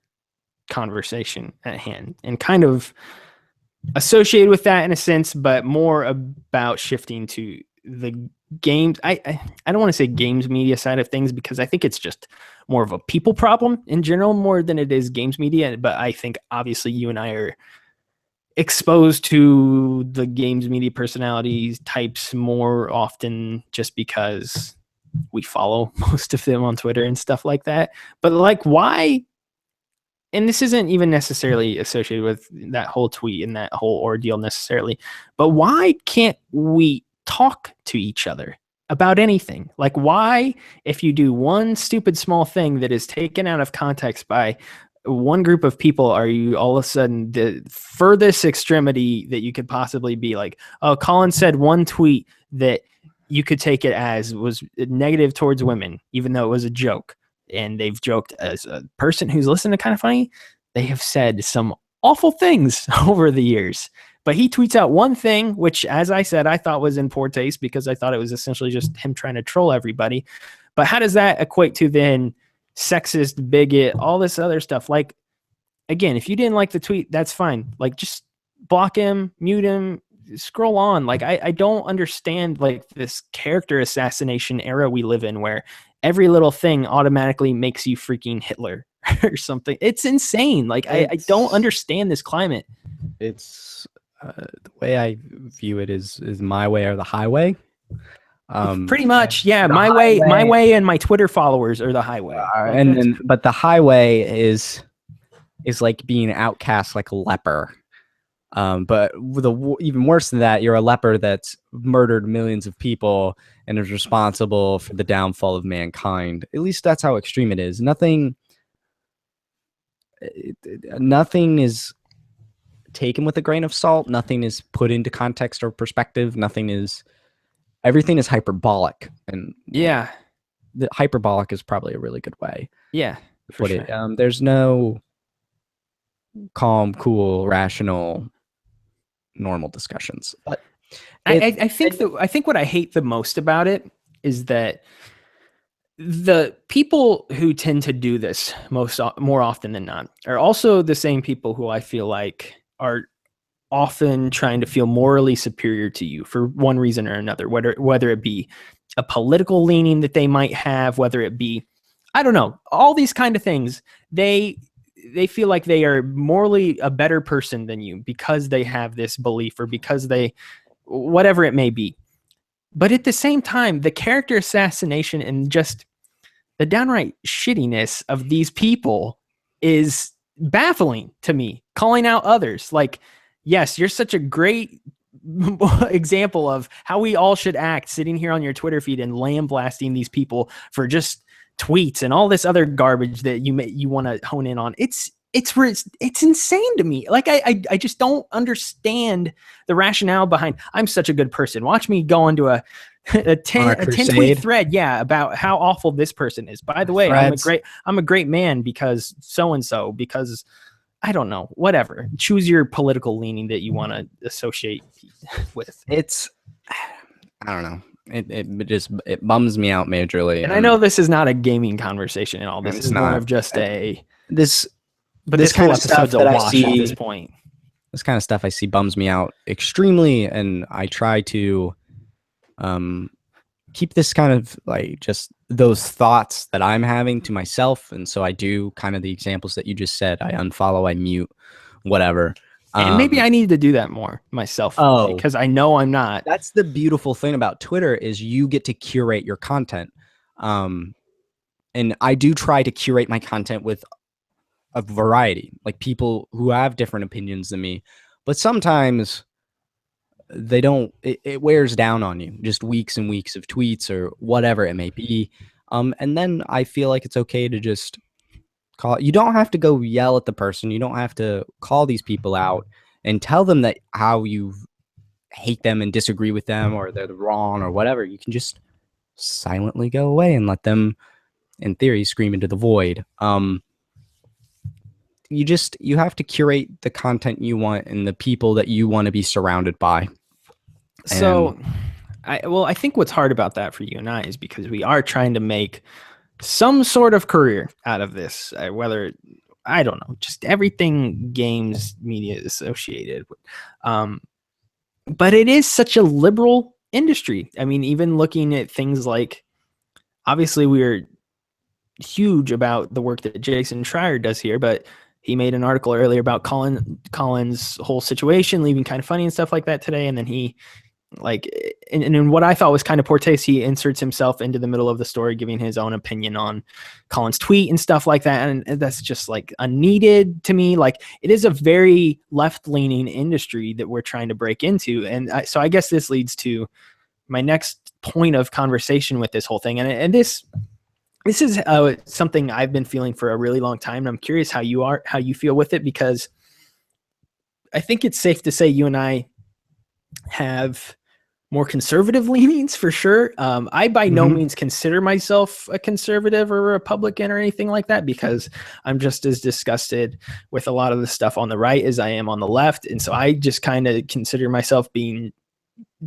conversation at hand, and kind of associated with that in a sense, but more about shifting to the games. I don't want to say games media side of things, because I think it's just more of a people problem in general more than it is games media. But I think obviously you and I are exposed to the games media personalities types more often, just because we follow most of them on Twitter and stuff like that. But like, why? And this isn't even necessarily associated with that whole tweet and that whole ordeal necessarily, but why can't we talk to each other about anything? Like, why, if you do one stupid small thing that is taken out of context by one group of people, are you all of a sudden the furthest extremity that you could possibly be? Like, oh, Colin said one tweet that you could take it as was negative towards women, even though it was a joke. and they've joked, as a person who's listened to Kind of Funny, they have said some awful things over the years. But he tweets out one thing, which, as I said, I thought was in poor taste because I thought it was essentially just him trying to troll everybody. But how does that equate to then sexist, bigot, all this other stuff? Like, again, if you didn't like the tweet, that's fine. Like, just block him, mute him, scroll on. Like, I don't understand like this character assassination era we live in where every little thing automatically makes you freaking Hitler or something. It's insane. Like, I don't understand this climate. It's the way I view it is my way or the highway. Pretty much, yeah. My way, and my Twitter followers are the highway. But the highway is like being outcast like a leper. But even worse than that, you're a leper that's murdered millions of people and is responsible for the downfall of mankind. At least that's how extreme it is. Nothing is taken with a grain of salt. Nothing is put into context or perspective. Everything is hyperbolic. And yeah, the hyperbolic is probably a really good way. Yeah, to put it. There's no calm, cool, rational, normal discussions. But I think what I hate the most about it is that the people who tend to do this more often than not are also the same people who I feel like are often trying to feel morally superior to you for one reason or another, whether it be a political leaning that they might have, whether it be, I don't know, all these kind of things. They feel like they are morally a better person than you because they have this belief or because whatever it may be. But at the same time, the character assassination and just the downright shittiness of these people is baffling to me. Calling out others, like, yes, you're such a great example of how we all should act, sitting here on your Twitter feed and lambasting these people for just tweets and all this other garbage that you want to hone in on. It's insane to me. Like, I just don't understand the rationale behind, I'm such a good person. Watch me go into a 10 tweet thread, about how awful this person is. By the way, I'm a great man because so-and-so, because I don't know, whatever. Choose your political leaning that you want to associate with. I don't know. It bums me out majorly. And I know this is not a gaming conversation at all. This is more of just this kind of stuff that I see at this point. This kind of stuff I see bums me out extremely, and I try to keep this kind of like just those thoughts that I'm having to myself. And so I do kind of the examples that you just said. I unfollow, I mute, whatever. And maybe I need to do that more myself because I know I'm not. That's the beautiful thing about Twitter is you get to curate your content. And I do try to curate my content with a variety, like people who have different opinions than me, but sometimes they don't, it wears down on you, just weeks and weeks of tweets or whatever it may be. And then I feel like it's okay to just call. You don't have to go yell at the person. You don't have to call these people out and tell them that how you hate them and disagree with them or they're wrong or whatever. You can just silently go away and let them, in theory, scream into the void. You have to curate the content you want and the people that you want to be surrounded by. So, I think what's hard about that for you and I is because we are trying to make some sort of career out of this, whether, I don't know, just everything games media is associated with. But it is such a liberal industry. I mean, even looking at things like, obviously we're huge about the work that Jason Schreier does here, but he made an article earlier about Colin's whole situation, leaving Kind of Funny and stuff like that today. And then he, like, and in what I thought was kind of poor taste, he inserts himself into the middle of the story, giving his own opinion on Colin's tweet and stuff like that. And that's just like unneeded to me. Like, it is a very left-leaning industry that we're trying to break into. And so I guess this leads to my next point of conversation with this whole thing. And this is something I've been feeling for a really long time. And I'm curious how you feel with it, because I think it's safe to say you and I have more conservative leanings for sure. I by no means consider myself a conservative or a Republican or anything like that, because I'm just as disgusted with a lot of the stuff on the right as I am on the left. And so I just kind of consider myself being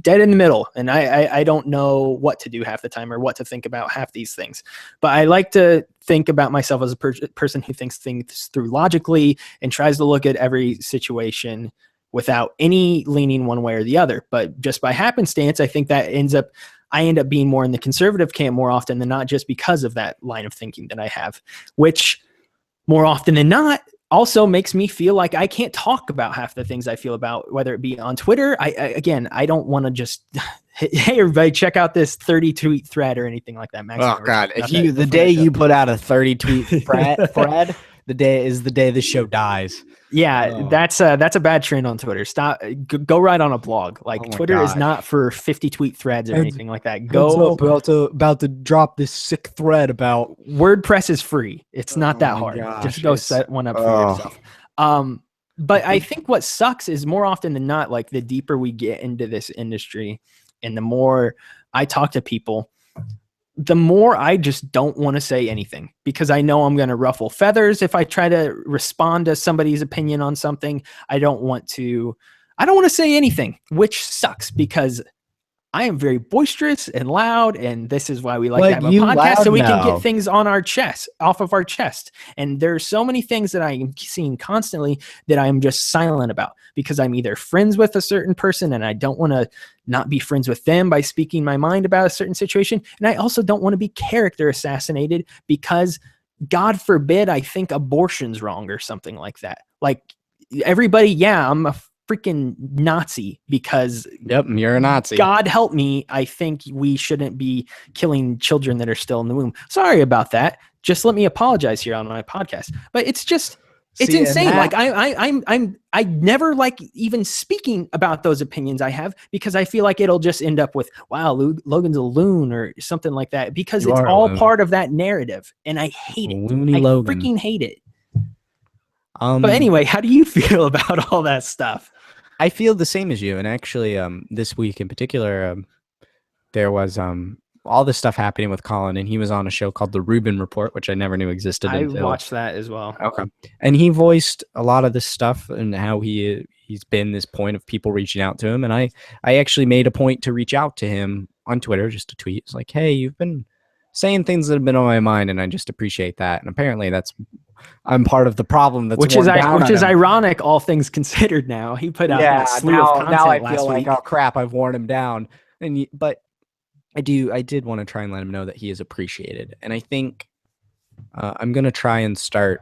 dead in the middle. And I don't know what to do half the time or what to think about half these things. But I like to think about myself as a person who thinks things through logically and tries to look at every situation without any leaning one way or the other. But just by happenstance, I think that I end up being more in the conservative camp more often than not, just because of that line of thinking that I have, which more often than not also makes me feel like I can't talk about half the things I feel about, whether it be on Twitter. I don't want to just, hey, everybody, check out this 30 tweet thread or anything like that. Max, oh God, if the day you put out a 30 tweet thread, the day is the day the show dies. Yeah, that's a bad trend on Twitter. Stop. Go write on a blog. Like, Twitter is not for 50 tweet threads or anything like that. Go about to drop this sick thread about WordPress is free. It's not that hard. Just go set one up for yourself. But I think what sucks is more often than not, like, the deeper we get into this industry and the more I talk to people, the more I just don't want to say anything, because I know I'm going to ruffle feathers if I try to respond to somebody's opinion on something. I don't want to say anything, which sucks, because I am very boisterous and loud, and this is why we like to have a podcast, so we can get things on our chest, off of our chest. And there's so many things that I am seeing constantly that I am just silent about, because I'm either friends with a certain person and I don't want to not be friends with them by speaking my mind about a certain situation. And I also don't want to be character assassinated because, God forbid, I think abortion's wrong or something like that. Like, everybody, yeah, I'm a freaking Nazi because you're a Nazi. God help me, I think we shouldn't be killing children that are still in the womb. Sorry about that. Just let me apologize here on my podcast. But it's just, it's insane. Like, I never like even speaking about those opinions I have, because I feel like it'll just end up with, wow, Logan's a loon or something like that, because it's all part of that narrative, and I hate it. I freaking hate it. But anyway, how do you feel about all that stuff? I feel the same as you. And actually, this week in particular, there was all this stuff happening with Colin, and he was on a show called The Rubin Report, which I never knew existed. I watched that as well. Okay. And he voiced a lot of this stuff and how he's been this point of people reaching out to him. And I actually made a point to reach out to him on Twitter, just a tweet. It's like, hey, you've been saying things that have been on my mind, and I just appreciate that. And apparently I'm part of the problem. Which is ironic, all things considered. Now he put out that slew of content now I last feel week. like, oh crap, I've worn him down. But I did want to try and let him know that he is appreciated. And I think I'm gonna try and start.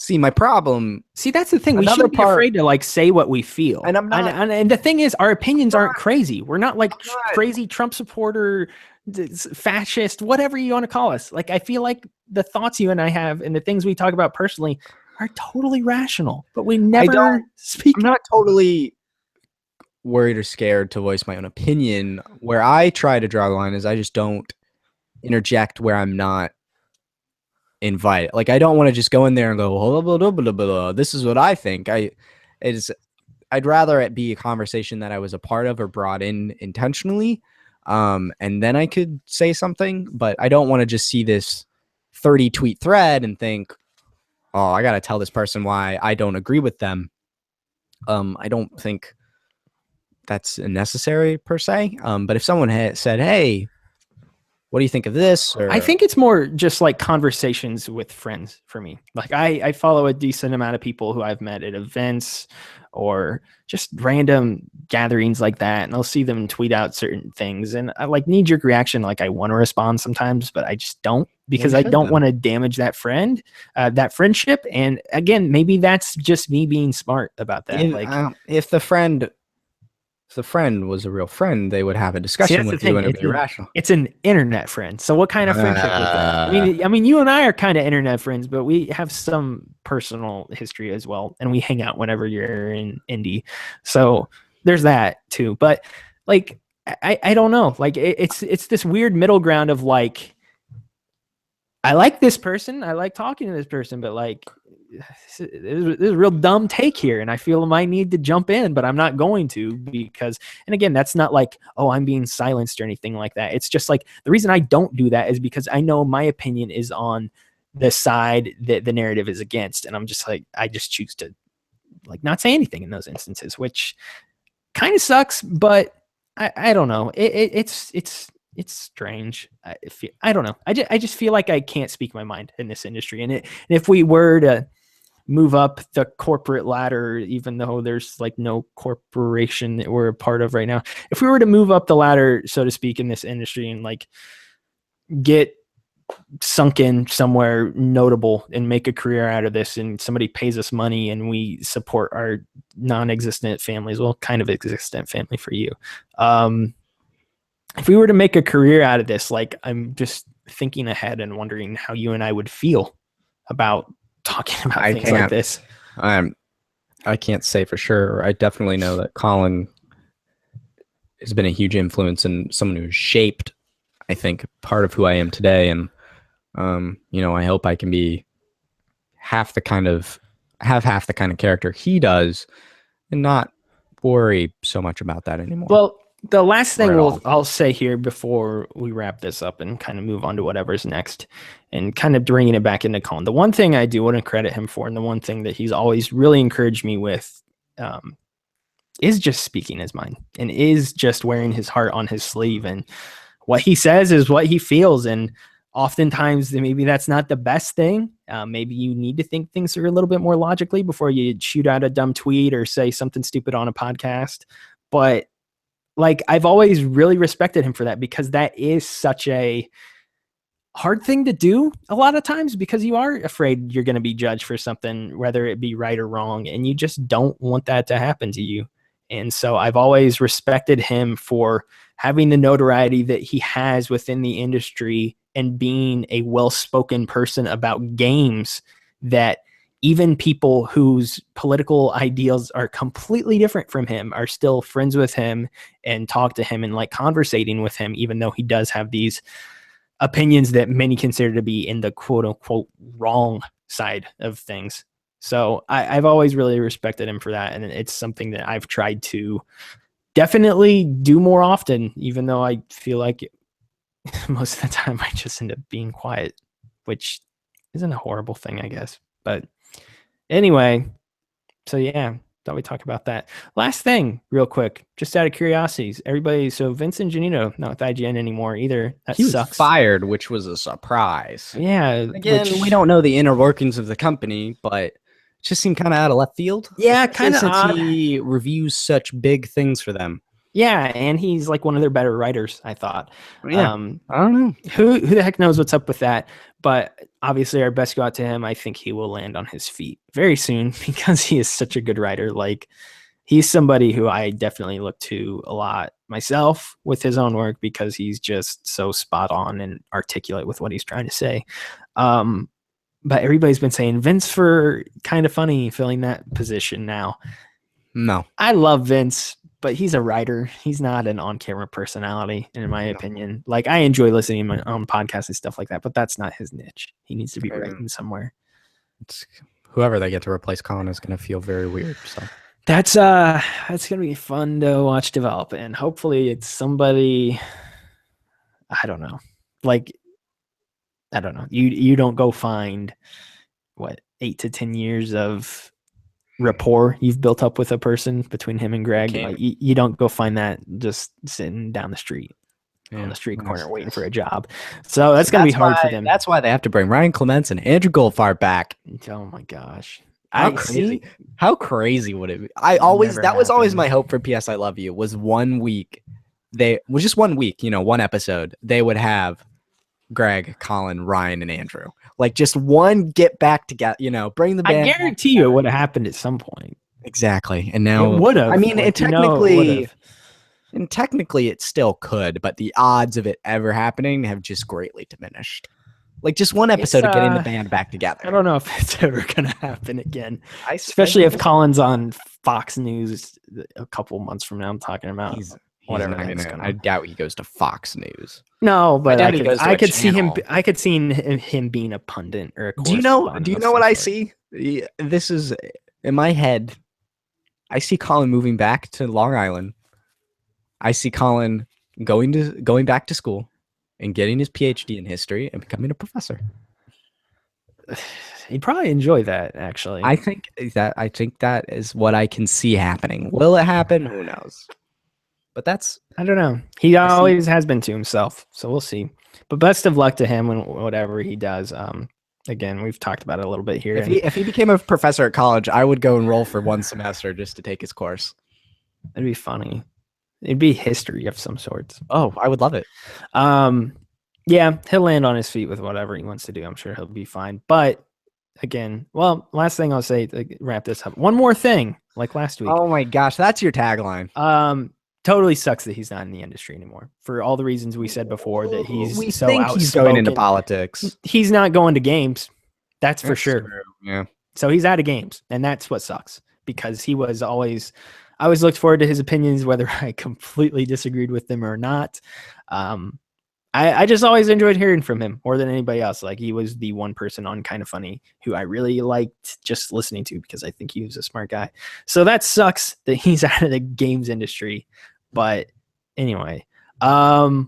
My problem. See, that's the thing. We shouldn't be afraid to like say what we feel. And I'm not. And the thing is, our opinions aren't crazy. We're not like crazy Trump supporter, fascist, whatever you want to call us. Like, I feel like the thoughts you and I have and the things we talk about personally are totally rational, but we never speak. I'm not totally worried or scared to voice my own opinion. Where I try to draw the line is I just don't interject where I'm not invited. Like, I don't want to just go in there and go, blah, blah, blah, blah, blah. This is what I think. I'd rather it be a conversation that I was a part of or brought in intentionally. And then I could say something, but I don't want to just see this 30 tweet thread and think, oh, I got to tell this person why I don't agree with them. I don't think that's necessary per se. But if someone had said, hey, what do you think of this? Or, I think it's more just like conversations with friends for me. Like, I follow a decent amount of people who I've met at events or just random gatherings like that. And I'll see them tweet out certain things. And I like knee-jerk reaction. Like, I want to respond sometimes, but I just don't, because I don't want to damage that friendship. And again, maybe that's just me being smart about that. If the friend was a real friend, they would have a discussion with you and it'd be rational. It's an internet friend. So what kind of friendship is that? I mean, you and I are kind of internet friends, but we have some personal history as well. And we hang out whenever you're in Indy. So there's that too. But like, I don't know. Like, it's this weird middle ground of like, I like this person. I like talking to this person, but like, this is a real dumb take here, and I feel I might need to jump in, but I'm not going to because, and again, that's not like, oh, I'm being silenced or anything like that. It's just like the reason I don't do that is because I know my opinion is on the side that the narrative is against, and I'm just like, I just choose to like not say anything in those instances, which kind of sucks, but I don't know. It's strange. I don't know. I just feel like I can't speak my mind in this industry, and if we were to move up the corporate ladder, even though there's like no corporation that we're a part of right now, if we were to move up the ladder, so to speak, in this industry and like get sunk in somewhere notable and make a career out of this, and somebody pays us money and we support our non-existent families, well, kind of existent family for you. If we were to make a career out of this, like I'm just thinking ahead and wondering how you and I would feel about talking about things like this. I can't say for sure. I definitely know that Colin has been a huge influence and someone who's shaped, I think, part of who I am today. And, I hope I can be half the kind of character he does and not worry so much about that anymore. Well, the last thing I'll say here before we wrap this up and kind of move on to whatever's next and kind of bringing it back into Colin, the one thing I do want to credit him for, and the one thing that he's always really encouraged me with, is just speaking his mind and is just wearing his heart on his sleeve. And what he says is what he feels. And oftentimes maybe that's not the best thing. Maybe you need to think things through a little bit more logically before you shoot out a dumb tweet or say something stupid on a podcast. But like, I've always really respected him for that, because that is such a hard thing to do a lot of times, because you are afraid you're going to be judged for something, whether it be right or wrong. And you just don't want that to happen to you. And so I've always respected him for having the notoriety that he has within the industry and being a well-spoken person about games that even people whose political ideals are completely different from him are still friends with him and talk to him and like conversating with him, even though he does have these opinions that many consider to be in the quote unquote wrong side of things. So I've always really respected him for that. And it's something that I've tried to definitely do more often, even though I feel like most of the time I just end up being quiet, which isn't a horrible thing, I guess. But anyway, so yeah, thought we'd talk about that. Last thing, real quick, just out of curiosities, everybody. So Vincent Giannino, not with IGN anymore either. That he sucks. Was fired, which was a surprise. Yeah. Again, we don't know the inner workings of the company, but it just seemed kind of out of left field. Yeah, kind of odd. He reviews such big things for them. Yeah, and he's like one of their better writers, I thought. Yeah, I don't know. Who the heck knows what's up with that? But obviously our best go out to him. I think he will land on his feet very soon because he is such a good writer. Like, he's somebody who I definitely look to a lot myself with his own work, because he's just so spot on and articulate with what he's trying to say. But everybody's been saying Vince for kind of funny filling that position now. No. I love Vince, but he's a writer. He's not an on-camera personality, in my opinion. Like, I enjoy listening on podcasts and stuff like that, but that's not his niche. He needs to be writing somewhere. Whoever they get to replace Colin is going to feel very weird. So that's gonna be fun to watch develop, and hopefully it's somebody. I don't know. Like, I don't know. You don't go find what 8 to 10 years of rapport you've built up with a person between him and Greg. Like, you don't go find that just sitting down the street on the street corner waiting for a job. So that's gonna be hard for them. That's why they have to bring Ryan Clements and Andrew Goldfarb back. Oh my gosh. How crazy would it be? That was always my hope for PS I Love You, was 1 week. Just 1 week, one episode. They would have Greg, Colin, Ryan, and Andrew. Like, just one get back together, bring the band. I guarantee you it would have happened at some point. Exactly. And now it would have. I mean, technically it still could, but the odds of it ever happening have just greatly diminished. Like, just one episode of getting the band back together. I don't know if it's ever going to happen again. Especially if Colin's on Fox News a couple months from now. I'm talking about. He's whatever not that's gonna. gonna. I doubt he goes to Fox News. No, but doubt he goes to I a could see him. channel. I could see him being a pundit or a Do you know? correspondent Do you of know what some I sort. see? This is in my head. I see Colin moving back to Long Island. I see Colin going back to school and getting his PhD in history and becoming a professor. He'd probably enjoy that, actually. I think that is what I can see happening. Will it happen? Who knows? But I don't know. He always has been to himself, so we'll see. But best of luck to him when whatever he does. Again, we've talked about it a little bit here. If he became a professor at college, I would go enroll for one semester just to take his course. It'd be funny. It'd be history of some sorts. Oh, I would love it. Yeah, he'll land on his feet with whatever he wants to do. I'm sure he'll be fine. But again, well, last thing I'll say to wrap this up. One more thing, like last week. Oh my gosh, that's your tagline. Totally sucks that he's not in the industry anymore for all the reasons we said before. That he's we so think outspoken. he's going into politics. He's not going to games. That's for sure. True. Yeah. So he's out of games, and that's what sucks because he was always. I always looked forward to his opinions, whether I completely disagreed with them or not. I just always enjoyed hearing from him more than anybody else. Like he was the one person on Kind of Funny who I really liked just listening to because I think he was a smart guy. So that sucks that he's out of the games industry. But anyway, let's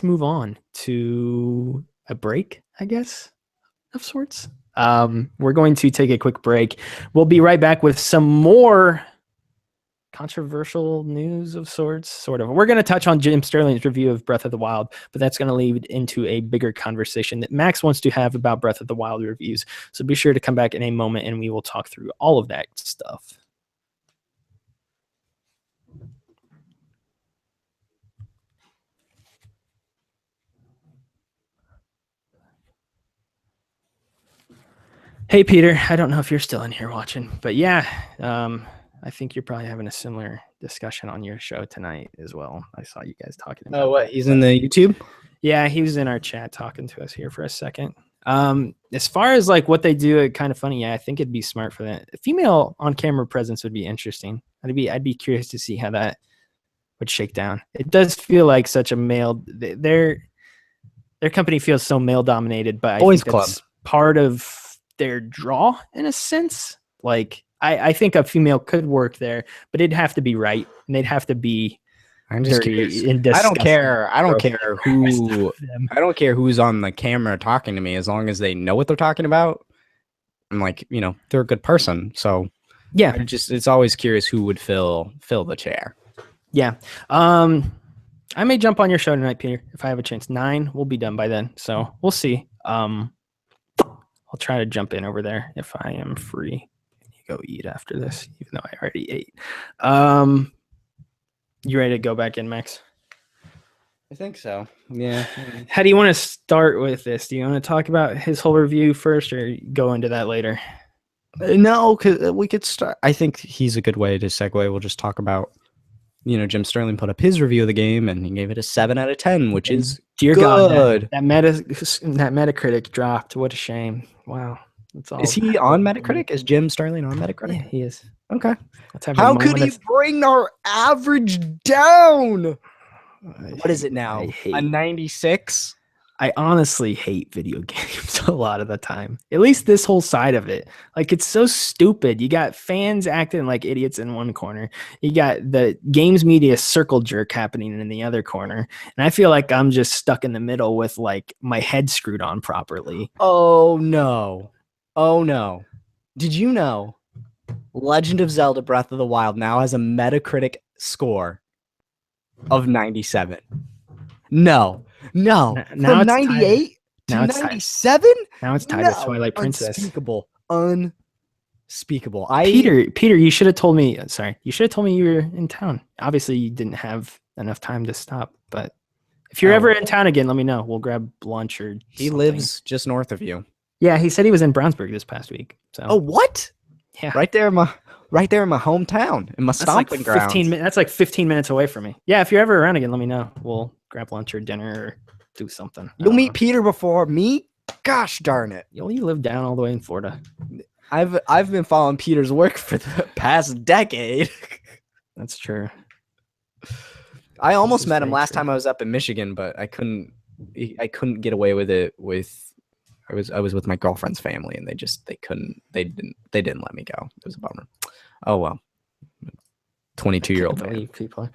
move on to a break, I guess, of sorts. We're going to take a quick break. We'll be right back with some more controversial news of sorts, sort of. We're going to touch on Jim Sterling's review of Breath of the Wild, but that's going to lead into a bigger conversation that Max wants to have about Breath of the Wild reviews. So be sure to come back in a moment and we will talk through all of that stuff. Hey, Peter, I don't know if you're still in here watching, but yeah, I think you're probably having a similar discussion on your show tonight as well. I saw you guys talking about what? He's in the YouTube? Yeah, he was in our chat talking to us here for a second. As far as like what they do, it Kind of Funny. Yeah, I think it'd be smart for that. A female on-camera presence would be interesting. I'd be curious to see how that would shake down. It does feel like such a male. Their company feels so male-dominated, but Boys I think Club. that's part of their draw in a sense. Like I think a female could work there, but it'd have to be right, and they'd have to be. I'm just curious. I don't care who. I don't care who's on the camera talking to me, as long as they know what they're talking about. I'm like, they're a good person. So yeah, it's always curious who would fill the chair. Yeah. I may jump on your show tonight, Peter, if I have a chance. 9, we'll be done by then. So we'll see. I'll try to jump in over there if I am free. You go eat after this, even though I already ate. You ready to go back in, Max? I think so. Yeah. How do you want to start with this? Do you want to talk about his whole review first or go into that later? No, because we could start. I think he's a good way to segue. We'll just talk about, Jim Sterling put up his review of the game and he gave it a 7 out of 10, which is dear good. God, that Metacritic dropped. What a shame. Wow. That's all. Is he on Metacritic? Is Jim Sterling on Metacritic? Yeah, he is. Okay. How could he bring our average down? What is it now? A 96? I honestly hate video games a lot of the time. At least this whole side of it. Like, it's so stupid. You got fans acting like idiots in one corner. You got the games media circle jerk happening in the other corner. And I feel like I'm just stuck in the middle with, like, my head screwed on properly. Oh, no. Oh, no. Did you know Legend of Zelda Breath of the Wild now has a Metacritic score of 97? No. From 98 to 97? Now it's tied with Twilight Princess. Unspeakable. Peter, you should have told me. Sorry, you should have told me you were in town. Obviously, you didn't have enough time to stop. But if you're ever in town again, let me know. We'll grab lunch or. He lives just north of you. Yeah, he said he was in Brownsburg this past week. So. Oh, what? Yeah, right there in my hometown, in my stomping grounds. That's like 15 minutes away from me. Yeah, if you're ever around again, let me know. We'll grab lunch or dinner or do something. You'll meet Peter before me. Gosh darn it! You live down all the way in Florida. I've been following Peter's work for the past decade. That's true. I almost is met him very last true. time I was up in Michigan, but I couldn't get away with it I was with my girlfriend's family and they didn't let me go. It was a bummer. Oh well. 22-year-old man. Believe people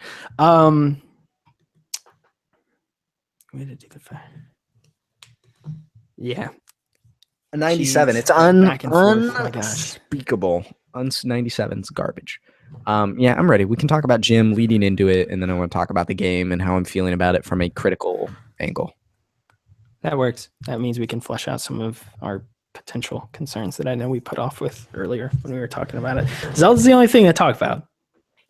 way to do the fact. Yeah. A 97. Jeez. It's Back and forth. Oh my gosh. unspeakable. 97's garbage. Yeah, I'm ready. We can talk about Jim leading into it, and then I want to talk about the game and how I'm feeling about it from a critical angle. That works. That means we can flesh out some of our potential concerns that I know we put off with earlier when we were talking about it. Zelda's the only thing to talk about.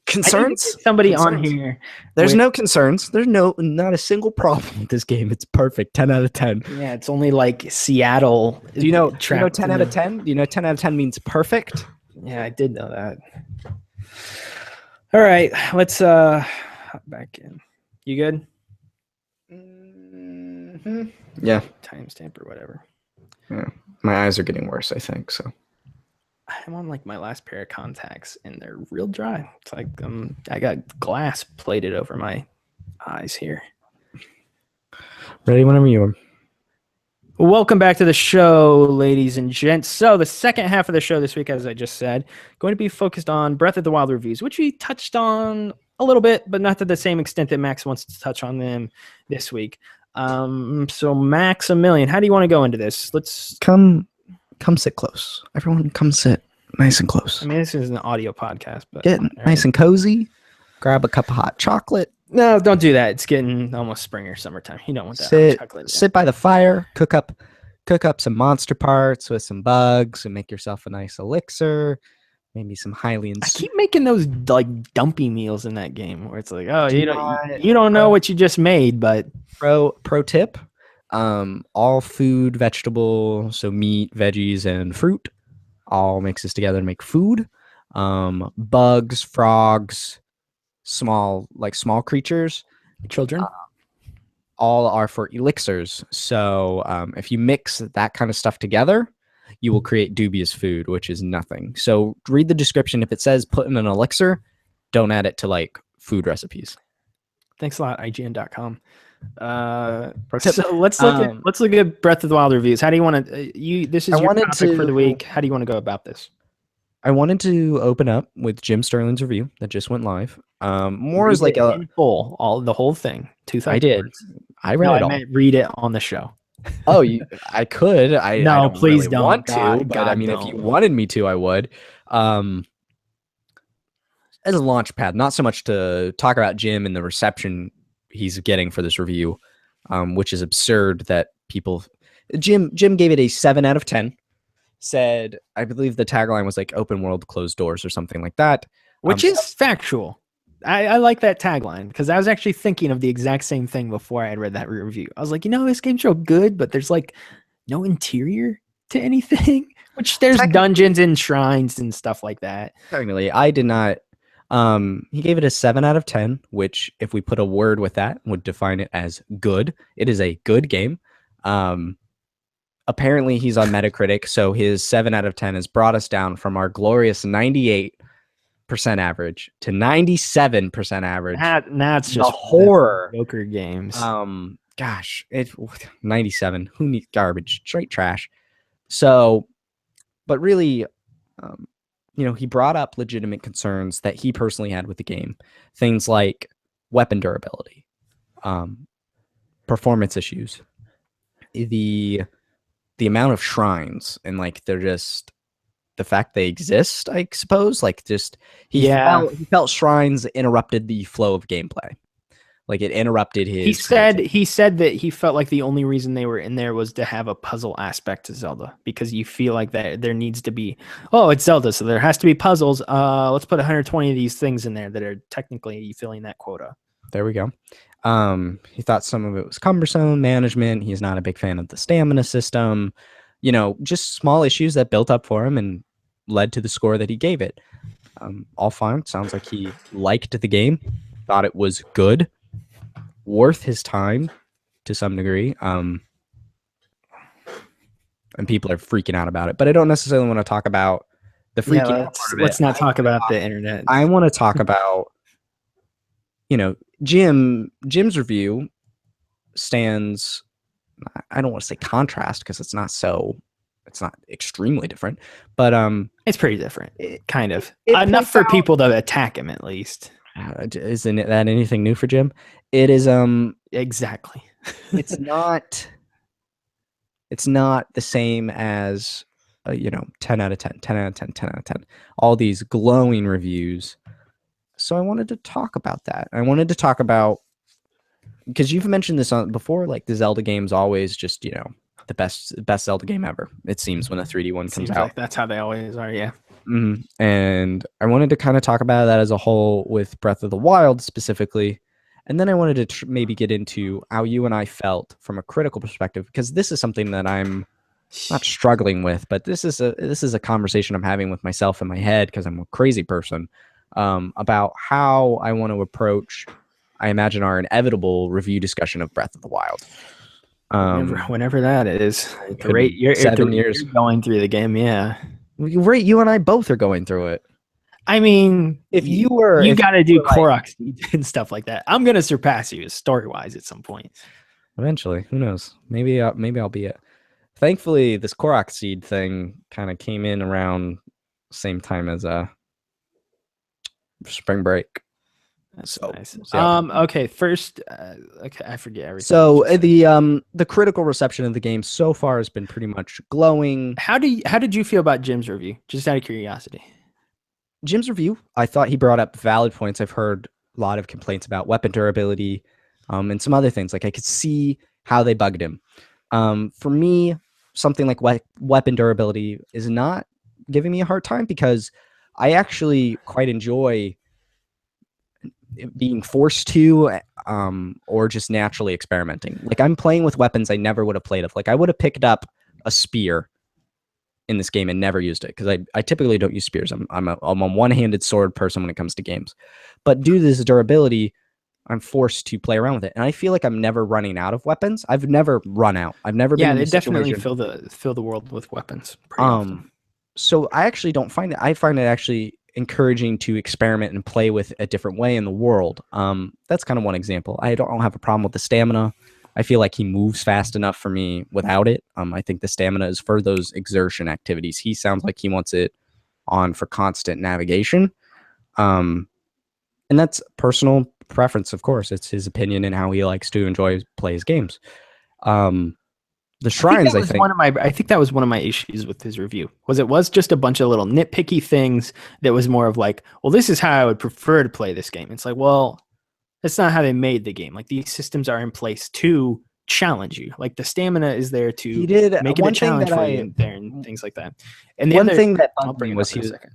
Concerns? Somebody Concerns. on here. There's no concerns. There's not a single problem with this game. It's perfect. 10 out of 10. Yeah, it's only like Seattle. Do you know 10 out of 10? Do you know 10 out of 10 means perfect? Yeah, I did know that. All right, let's hop back in. You good? Mm-hmm. Yeah. Timestamp or whatever. Yeah. My eyes are getting worse, I think, so. I'm on like my last pair of contacts and they're real dry. It's like I got glass plated over my eyes here. Ready whenever you are. Welcome back to the show, ladies and gents. So the second half of the show this week, as I just said, going to be focused on Breath of the Wild reviews, which we touched on a little bit, but not to the same extent that Max wants to touch on them this week. So Maximilian, how do you want to go into this? Let's come sit close. Everyone come sit nice and close. I mean, this is an audio podcast, but get nice and cozy. Grab a cup of hot chocolate. No, don't do that. It's getting almost spring or summertime. You don't want that hot chocolate. Sit by the fire, cook up some monster parts with some bugs and make yourself a nice elixir. Maybe some Hylian. I keep making those like dumpy meals in that game where it's like, oh, you don't know what you just made, but pro tip. All food, vegetable, so meat, veggies, and fruit all mixes together to make food. Bugs, frogs, small creatures, children, all are for elixirs. So if you mix that kind of stuff together, you will create dubious food, which is nothing. So read the description. If it says put in an elixir, don't add it to like food recipes. Thanks a lot, IGN.com. So let's look at Breath of the Wild reviews. How do you want to? This is your topic for the week. How do you want to go about this? I wanted to open up with Jim Sterling's review that just went live. More as like in full, the whole thing. 2,000 I did. words. I read it all. I meant read it on the show. Oh, I could. I don't please really don't want to, but I mean, if you wanted me to, I would. As a launch pad, not so much to talk about Jim and the reception he's getting for this review, which is absurd that people. Jim gave it a 7 out of 10. Said, I believe the tagline was like "open world, closed doors" or something like that, which is factual. I like that tagline because I was actually thinking of the exact same thing before I had read that review. I was like, this game's real good, but there's like no interior to anything. Which there's dungeons and shrines and stuff like that. Technically, I did not. He gave it a 7 out of 10, which if we put a word with that would define it as good. It is a good game. Apparently he's on Metacritic, so his 7 out of 10 has brought us down from our glorious 98% average to 97% average. That's just the horror. Joker games. Gosh, 97. Who needs garbage? Straight trash. So, but really, he brought up legitimate concerns that he personally had with the game. Things like weapon durability, performance issues, the amount of shrines, and like they're just the fact they exist, I suppose. Like just he felt shrines interrupted the flow of gameplay. Like it interrupted his. He said that he felt like the only reason they were in there was to have a puzzle aspect to Zelda, because you feel like that there needs to be, it's Zelda, so there has to be puzzles. Let's put 120 of these things in there that are technically filling that quota. There we go. He thought some of it was cumbersome management. He's not a big fan of the stamina system. Just small issues that built up for him and led to the score that he gave it. All fine. Sounds like he liked the game, thought it was good, worth his time to some degree. And people are freaking out about it, but I don't necessarily want to talk about the freaking out part of it. Let's not talk about the internet. I want to talk about Jim's review stands, I don't want to say contrast because it's not extremely different, but It's pretty different, kind of. it Enough points for out, people to attack him at least. isn't that anything new for Jim? It is Exactly. it's not it's not the same as 10 out of 10, 10 out of 10, 10 out of 10, all these glowing reviews. So I wanted to talk about that. I wanted to talk about, because you've mentioned this before, like the Zelda game's always just, the best Zelda game ever, it seems, when a 3D one comes Seems out. like that's how they always are, yeah. And I wanted to kind of talk about that as a whole with Breath of the Wild specifically. And then I wanted to maybe get into how you and I felt from a critical perspective, because this is something that I'm not struggling with, but this is a conversation I'm having with myself in my head because I'm a crazy person, about how I want to approach, I imagine, our inevitable review discussion of Breath of the Wild. Whenever that is, You're 7 years. You're going through the game, yeah. Right, you and I both are going through it. I mean, you got to do were like, Korok and stuff like that. I'm gonna surpass you story wise at some point. Eventually, who knows? Maybe I'll be it. Thankfully, this Korok seed thing kind of came in around the same time as spring break. That's So nice. Okay, first, okay, I forget everything. So the critical reception of the game so far has been pretty much glowing. How did you feel about Jim's review? Just out of curiosity. Jim's review, I thought he brought up valid points. I've heard a lot of complaints about weapon durability, and some other things. Like, I could see how they bugged him. For me, something like weapon durability is not giving me a hard time, because I actually quite enjoy being forced to, or just naturally experimenting. Like, I'm playing with weapons I never would have played with. Like, I would have picked up a spear in this game and never used it, because I typically don't use spears. I'm a one-handed sword person when it comes to games, but due to this durability, I'm forced to play around with it, and I feel like I'm never running out of weapons. I've never run out. I've never been in they a definitely situation. fill the world with weapons pretty often. So I actually don't find it. I find it actually encouraging to experiment and play with a different way in the world. That's kind of one example. I don't have a problem with the stamina. I feel like he moves fast enough for me without it. I think the stamina is for those exertion activities. He sounds like he wants it on for constant navigation. And that's personal preference, of course. It's his opinion and how he likes to play his games. The shrines, I think that was one of my issues with his review. It was just a bunch of little nitpicky things that was more of like, well, this is how I would prefer to play this game. It's like, well, that's not how they made the game. Like, these systems are in place to challenge you. Like, the stamina is there to make it a challenge for you and things like that. And the one other thing that I'll bugged bring me it was up in a second.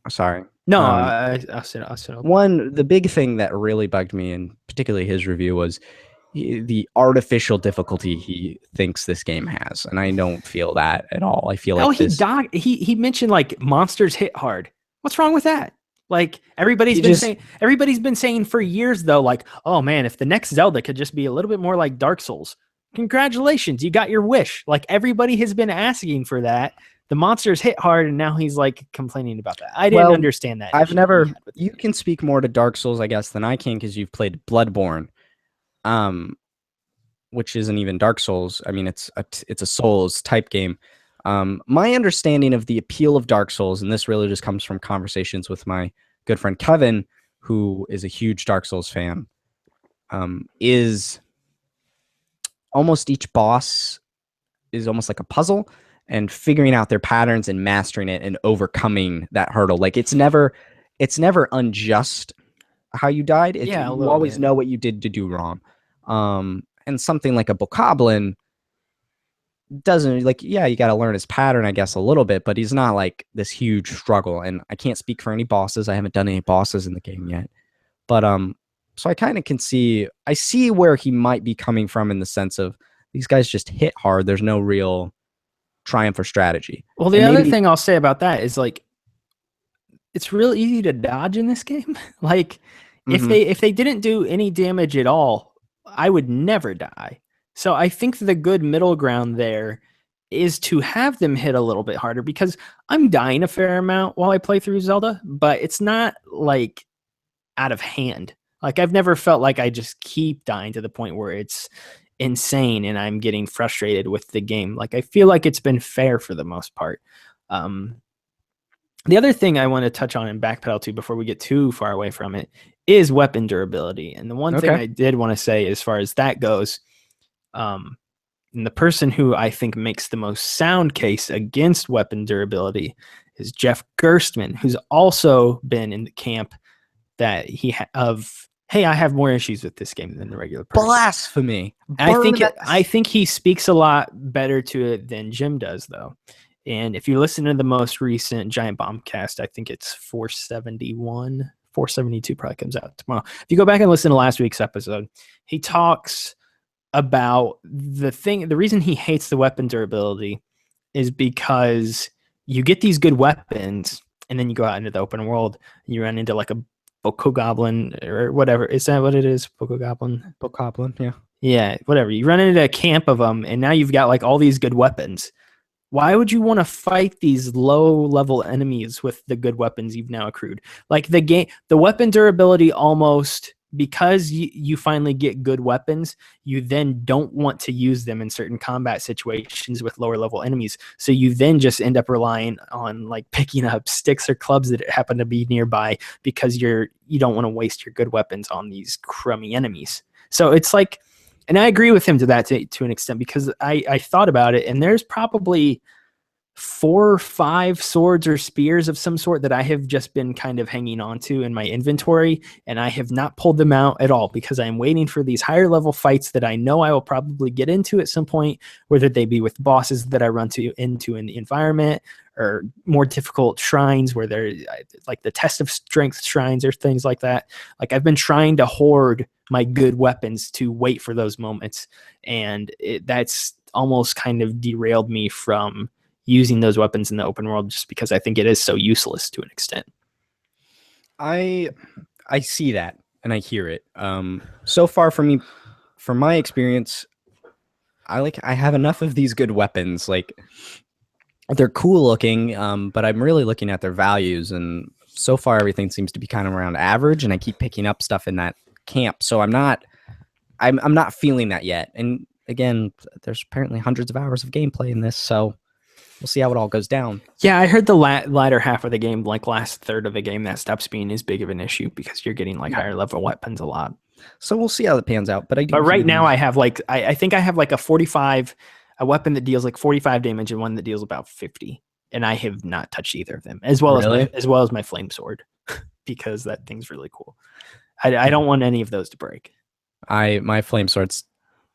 Sorry. No, I'll sit. The big thing that really bugged me, and particularly his review, was the artificial difficulty he thinks this game has, and I don't feel that at all. I feel like he mentioned like monsters hit hard. What's wrong with that? Like, everybody's been saying for years though, like, oh man, if the next Zelda could just be a little bit more like Dark Souls, congratulations, you got your wish. Like, everybody has been asking for that. The monsters hit hard, and now he's like complaining about that. I didn't understand that. You can speak more to Dark Souls, I guess, than I can, because you've played Bloodborne, which isn't even Dark Souls. I mean, it's a Souls type game. My understanding of the appeal of Dark Souls, and this really just comes from conversations with my good friend Kevin, who is a huge Dark Souls fan, is almost each boss is almost like a puzzle, and figuring out their patterns and mastering it and overcoming that hurdle. Like, it's never unjust how you died. You always know what you did to do wrong. And something like a Bokoblin doesn't, like, yeah, you got to learn his pattern, I guess, a little bit, but he's not like this huge struggle. And I can't speak for any bosses. I haven't done any bosses in the game yet, but so I kind of I see where he might be coming from, in the sense of these guys just hit hard. There's no real triumph or strategy. Well, the other thing I'll say about that is, like, it's real easy to dodge in this game. Like, if they didn't do any damage at all, I would never die. So I think the good middle ground there is to have them hit a little bit harder, because I'm dying a fair amount while I play through Zelda, but it's not like out of hand. Like I've never felt like I just keep dying to the point where it's insane and I'm getting frustrated with the game. Like I feel like it's been fair for the most part. The other thing I want to touch on and backpedal to before we get too far away from it is weapon durability. And the one thing I did want to say as far as that goes, and the person who I think makes the most sound case against weapon durability is Jeff Gerstmann, who's also been in the camp that hey, I have more issues with this game than the regular person. Blasphemy. I think he speaks a lot better to it than Jim does, though. And if you listen to the most recent Giant Bombcast, I think it's 471, 472 probably comes out tomorrow. If you go back and listen to last week's episode, he talks about the reason he hates the weapon durability is because you get these good weapons and then you go out into the open world and you run into like a Boko Goblin or whatever. Is that what it is? Boko Goblin? Boko Goblin, yeah. Yeah, whatever. You run into a camp of them and now you've got like all these good weapons. Why would you want to fight these low-level enemies with the good weapons you've now accrued? Like the weapon durability almost, because you finally get good weapons, you then don't want to use them in certain combat situations with lower-level enemies. So you then just end up relying on like picking up sticks or clubs that happen to be nearby because you don't want to waste your good weapons on these crummy enemies. So it's like, and I agree with him to an extent because I thought about it, and there's probably 4 or 5 swords or spears of some sort that I have just been kind of hanging on to in my inventory, and I have not pulled them out at all because I'm waiting for these higher level fights that I know I will probably get into at some point, whether they be with bosses that I run into in the environment or more difficult shrines where they're like the test of strength shrines or things like that. Like I've been trying to hoard my good weapons to wait for those moments. And that's almost kind of derailed me from using those weapons in the open world just because I think it is so useless to an extent. I see that and I hear it. So far from my experience, I have enough of these good weapons. Like they're cool looking, but I'm really looking at their values, and so far everything seems to be kind of around average, and I keep picking up stuff in that camp. So I'm not feeling that yet. And again, there's apparently hundreds of hours of gameplay in this, so we'll see how it all goes down. Yeah, I heard the latter half of the game, like last third of the game, that stops being as big of an issue because you're getting like higher level weapons a lot. So we'll see how it pans out. But right now I have like I think I have like a weapon that deals like 45 damage and one that deals about 50, and I have not touched either of them, as well as my flame sword because that thing's really cool. I don't want any of those to break. My flame sword's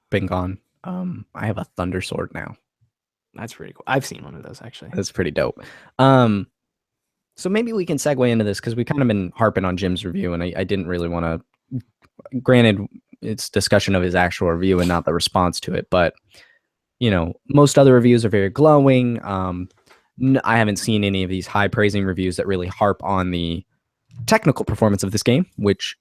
been gone. I have a thunder sword now. That's pretty cool. I've seen one of those actually. That's pretty dope. So maybe we can segue into this because we kind of been harping on Jim's review, and I didn't really want to. Granted, it's discussion of his actual review and not the response to it, but you know, most other reviews are very glowing. I haven't seen any of these high praising reviews that really harp on the technical performance of this game, which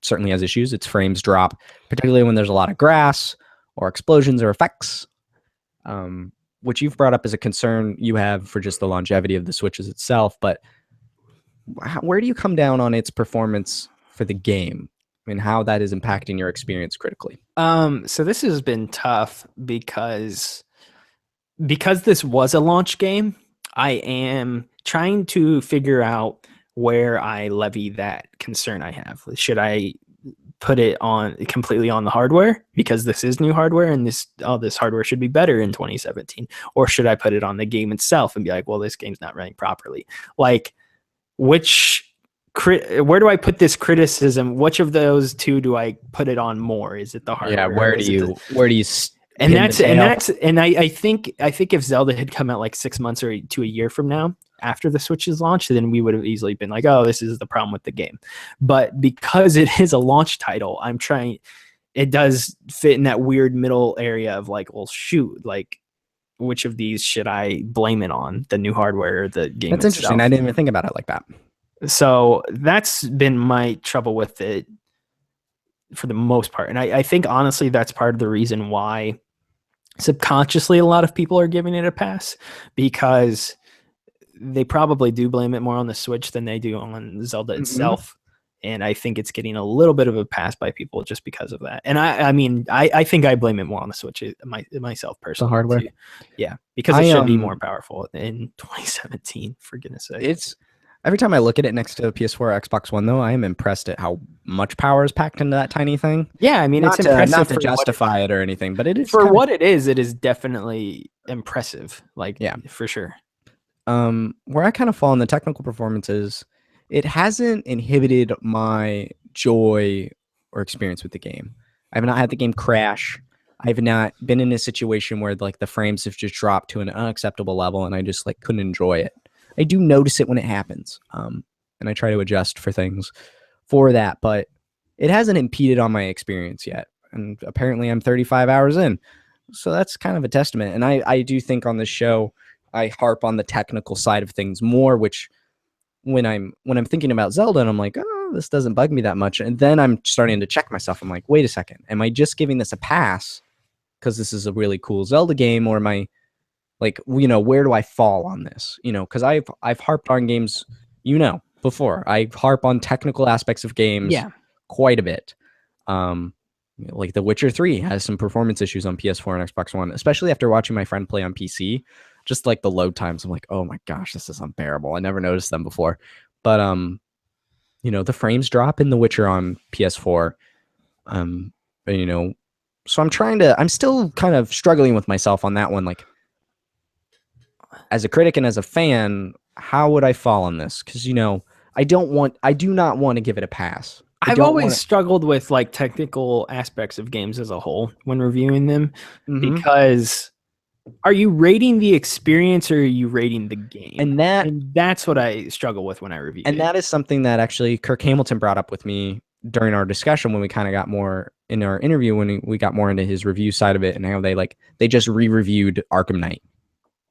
certainly has issues. Its frames drop, particularly when there's a lot of grass or explosions or effects, which you've brought up as a concern you have for just the longevity of the Switches itself. But where do you come down on its performance for the game? I mean, how that is impacting your experience critically? So this has been tough because this was a launch game. I am trying to figure out where I levy that concern I have. Should I put it on completely on the hardware because this is new hardware and this hardware should be better in 2017, or should I put it on the game itself and be like, well, this game's not running properly? Like, where do I put this criticism? Which of those two do I put it on more? Is it the hardware? Yeah, where do you I think if Zelda had come out like 6 months or to a year from now after the Switch's launch, then we would have easily been like, oh, this is the problem with the game. But because it is a launch title, it does fit in that weird middle area of like, well, shoot, like which of these should I blame it on? The new hardware or the game That's itself? Interesting. I didn't even think about it like that. So that's been my trouble with it for the most part. And I think, honestly, that's part of the reason why subconsciously a lot of people are giving it a pass, because they probably do blame it more on the Switch than they do on Zelda itself. And I think it's getting a little bit of a pass by people just because of that. And I mean, I think I blame it more on the Switch myself personally. The hardware? Too. Yeah, because it should be more powerful in 2017, for goodness sake. It's every time I look at it next to PS4 or Xbox One, though, I am impressed at how much power is packed into that tiny thing. Yeah, I mean, it's impressive. Not to justify it or anything, but it is for what it is. It is definitely impressive. Like, yeah, for sure. Where I kind of fall in the technical performances, it hasn't inhibited my joy or experience with the game. I have not had the game crash. I've not been in a situation where like the frames have just dropped to an unacceptable level and I just like couldn't enjoy it. I do notice it when it happens. And I try to adjust for things for that, but it hasn't impeded on my experience yet. And apparently I'm 35 hours in. So that's kind of a testament. And I do think on this show, I harp on the technical side of things more, which when I'm thinking about Zelda and I'm like, oh, this doesn't bug me that much. And then I'm starting to check myself. I'm like, wait a second. Am I just giving this a pass because this is a really cool Zelda game? Or am I like, where do I fall on this? Because I've harped on games, before. I harp on technical aspects of games quite a bit. Like The Witcher 3 has some performance issues on PS4 and Xbox One, especially after watching my friend play on PC. Just like the load times, I'm like, oh my gosh, this is unbearable. I never noticed them before. But the frames drop in The Witcher on PS4. So I'm still kind of struggling with myself on that one. Like, as a critic and as a fan, how would I fall on this? Because I do not want to give it a pass. I've always struggled with like technical aspects of games as a whole when reviewing them, because are you rating the experience or are you rating the game? And that's what I struggle with when I review. And that is something that actually Kirk Hamilton brought up with me during our discussion when we kind of got more in our interview, when we got more into his review side of it and how they just re-reviewed Arkham Knight.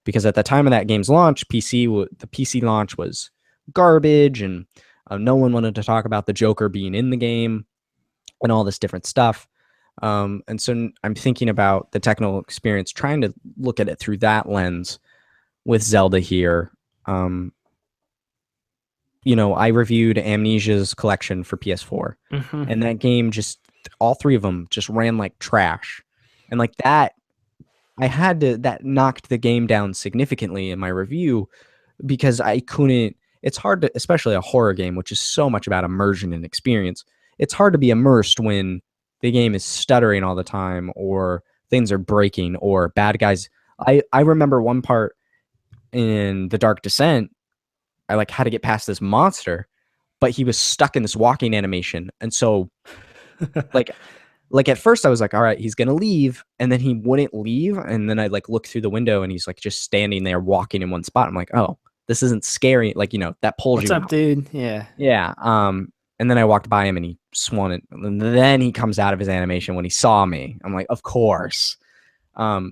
Because at the time of that game's launch, the PC launch was garbage, and no one wanted to talk about the Joker being in the game and all this different stuff. And so I'm thinking about the technical experience, trying to look at it through that lens with Zelda here. I reviewed Amnesia's collection for PS4, and that game all three of them just ran like trash. And like that, that knocked the game down significantly in my review because I couldn't. It's hard to, especially a horror game, which is so much about immersion and experience. It's hard to be immersed when the game is stuttering all the time, or things are breaking, or bad guys. I remember one part in The Dark Descent, I had to get past this monster, but he was stuck in this walking animation. And so like at first I was like, all right, he's going to leave. And then he wouldn't leave. And then I look through the window and he's just standing there walking in one spot. I'm like, oh, this isn't scary. That pulls you. What's up, dude? Yeah. Yeah. And then I walked by him and he swung it. And then he comes out of his animation when he saw me. I'm like, of course. So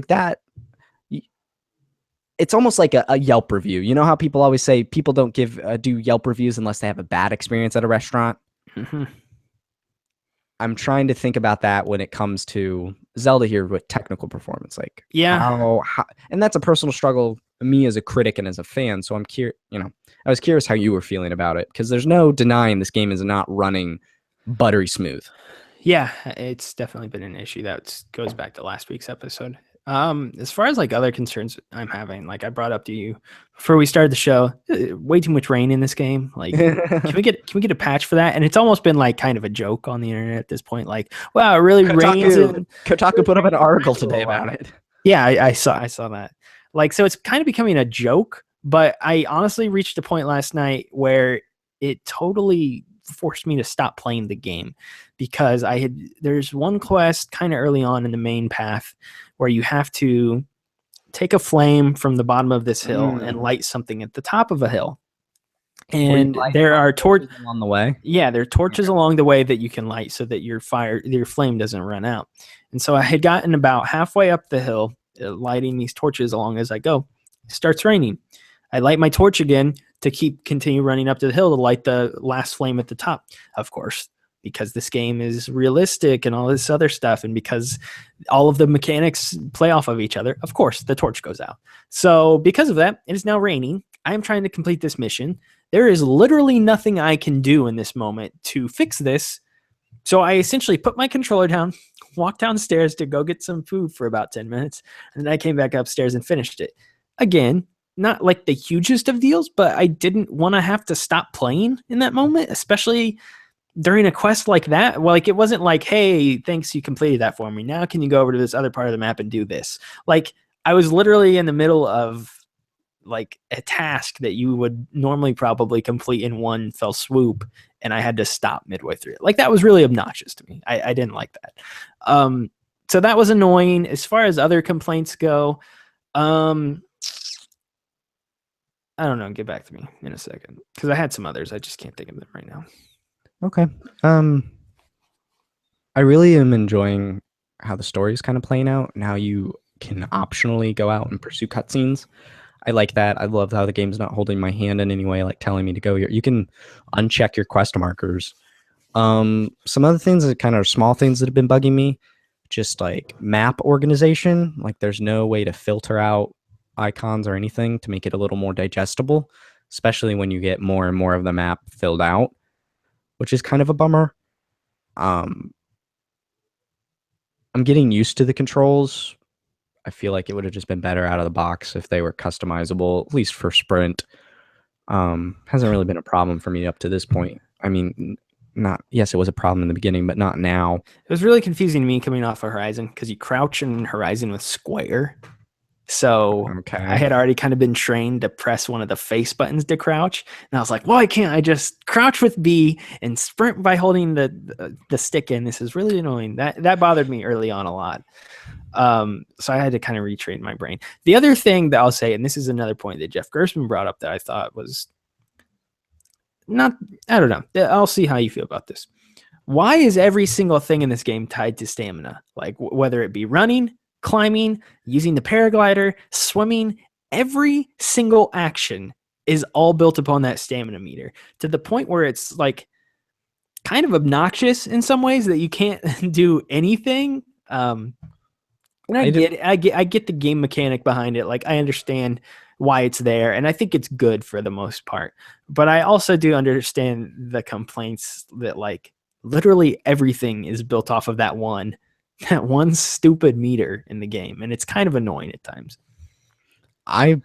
that, it's almost like a Yelp review. You know how people always say people don't do Yelp reviews unless they have a bad experience at a restaurant? I'm trying to think about that when it comes to Zelda here with technical performance. How, and that's a personal struggle for me as a critic and as a fan. So I'm curious, I was curious how you were feeling about it, because there's no denying this game is not running buttery smooth. Yeah, it's definitely been an issue. That goes back to last week's episode. As far as other concerns I'm having, I brought up to you before we started the show, way too much rain in this game. Can we get a patch for that? And it's almost been kind of a joke on the internet at this point. Wow, it really rains. Kotaku put up an article today about it. Yeah, I saw that. So it's kind of becoming a joke, but I honestly reached a point last night where it totally forced me to stop playing the game, because there's one quest kind of early on in the main path where you have to take a flame from the bottom of this hill and light something at the top of a hill. And there are torches along the way. Yeah, there are torches along the way that you can light so that your flame doesn't run out. And so I had gotten about halfway up the hill, lighting these torches along as I go. It starts raining. I light my torch again to continue running up to the hill to light the last flame at the top. Of course, because this game is realistic and all this other stuff, and because all of the mechanics play off of each other, of course, the torch goes out. So because of that, it is now raining. I am trying to complete this mission. there is literally nothing I can do in this moment to fix this. So I essentially put my controller down, walked downstairs to go get some food for about 10 minutes, and then I came back upstairs and finished it. Again, not like the hugest of deals, but I didn't want to have to stop playing in that moment, especially during a quest like that. Like, it wasn't like, hey, thanks, you completed that for me. Now can you go over to this other part of the map and do this? Like, I was literally in the middle of like a task that you would normally probably complete in one fell swoop, and I had to stop midway through it. Like, that was really obnoxious to me. I didn't like that. So that was annoying. As far as other complaints go, I don't know. Get back to me in a second, because I had some others. I just can't think of them right now. Okay. I really am enjoying how the story is kind of playing out and how you can optionally go out and pursue cutscenes. I like that. I love how the game's not holding my hand in any way, like telling me to go here. You can uncheck your quest markers. Some other things that kind of small things that have been bugging me, just like map organization. Like, there's no way to filter out icons or anything to make it a little more digestible, especially when you get more and more of the map filled out, which is kind of a bummer. I'm getting used to the controls. I feel like it would have just been better out of the box if they were customizable, at least for sprint. Hasn't really been a problem for me up to this point. I mean, yes, it was a problem in the beginning, but not now. It was really confusing to me coming off of Horizon, because you crouch in Horizon with square. So I had already kind of been trained to press one of the face buttons to crouch. And I was like, why can't I just crouch with B and sprint by holding the stick in? This is really annoying. That bothered me early on a lot. So I had to kind of retrain my brain. The other thing that I'll say, and this is another point that Jeff Gerstmann brought up that I thought was not, I don't know. I'll see how you feel about this. Why is every single thing in this game tied to stamina? Like, whether it be running, climbing, using the paraglider, swimming, every single action is all built upon that stamina meter, to the point where it's like kind of obnoxious in some ways that you can't do anything. And I get the game mechanic behind it. Like, I understand why it's there, and I think it's good for the most part. But I also do understand the complaints that, like, literally everything is built off of that one stupid meter in the game, and it's kind of annoying at times. I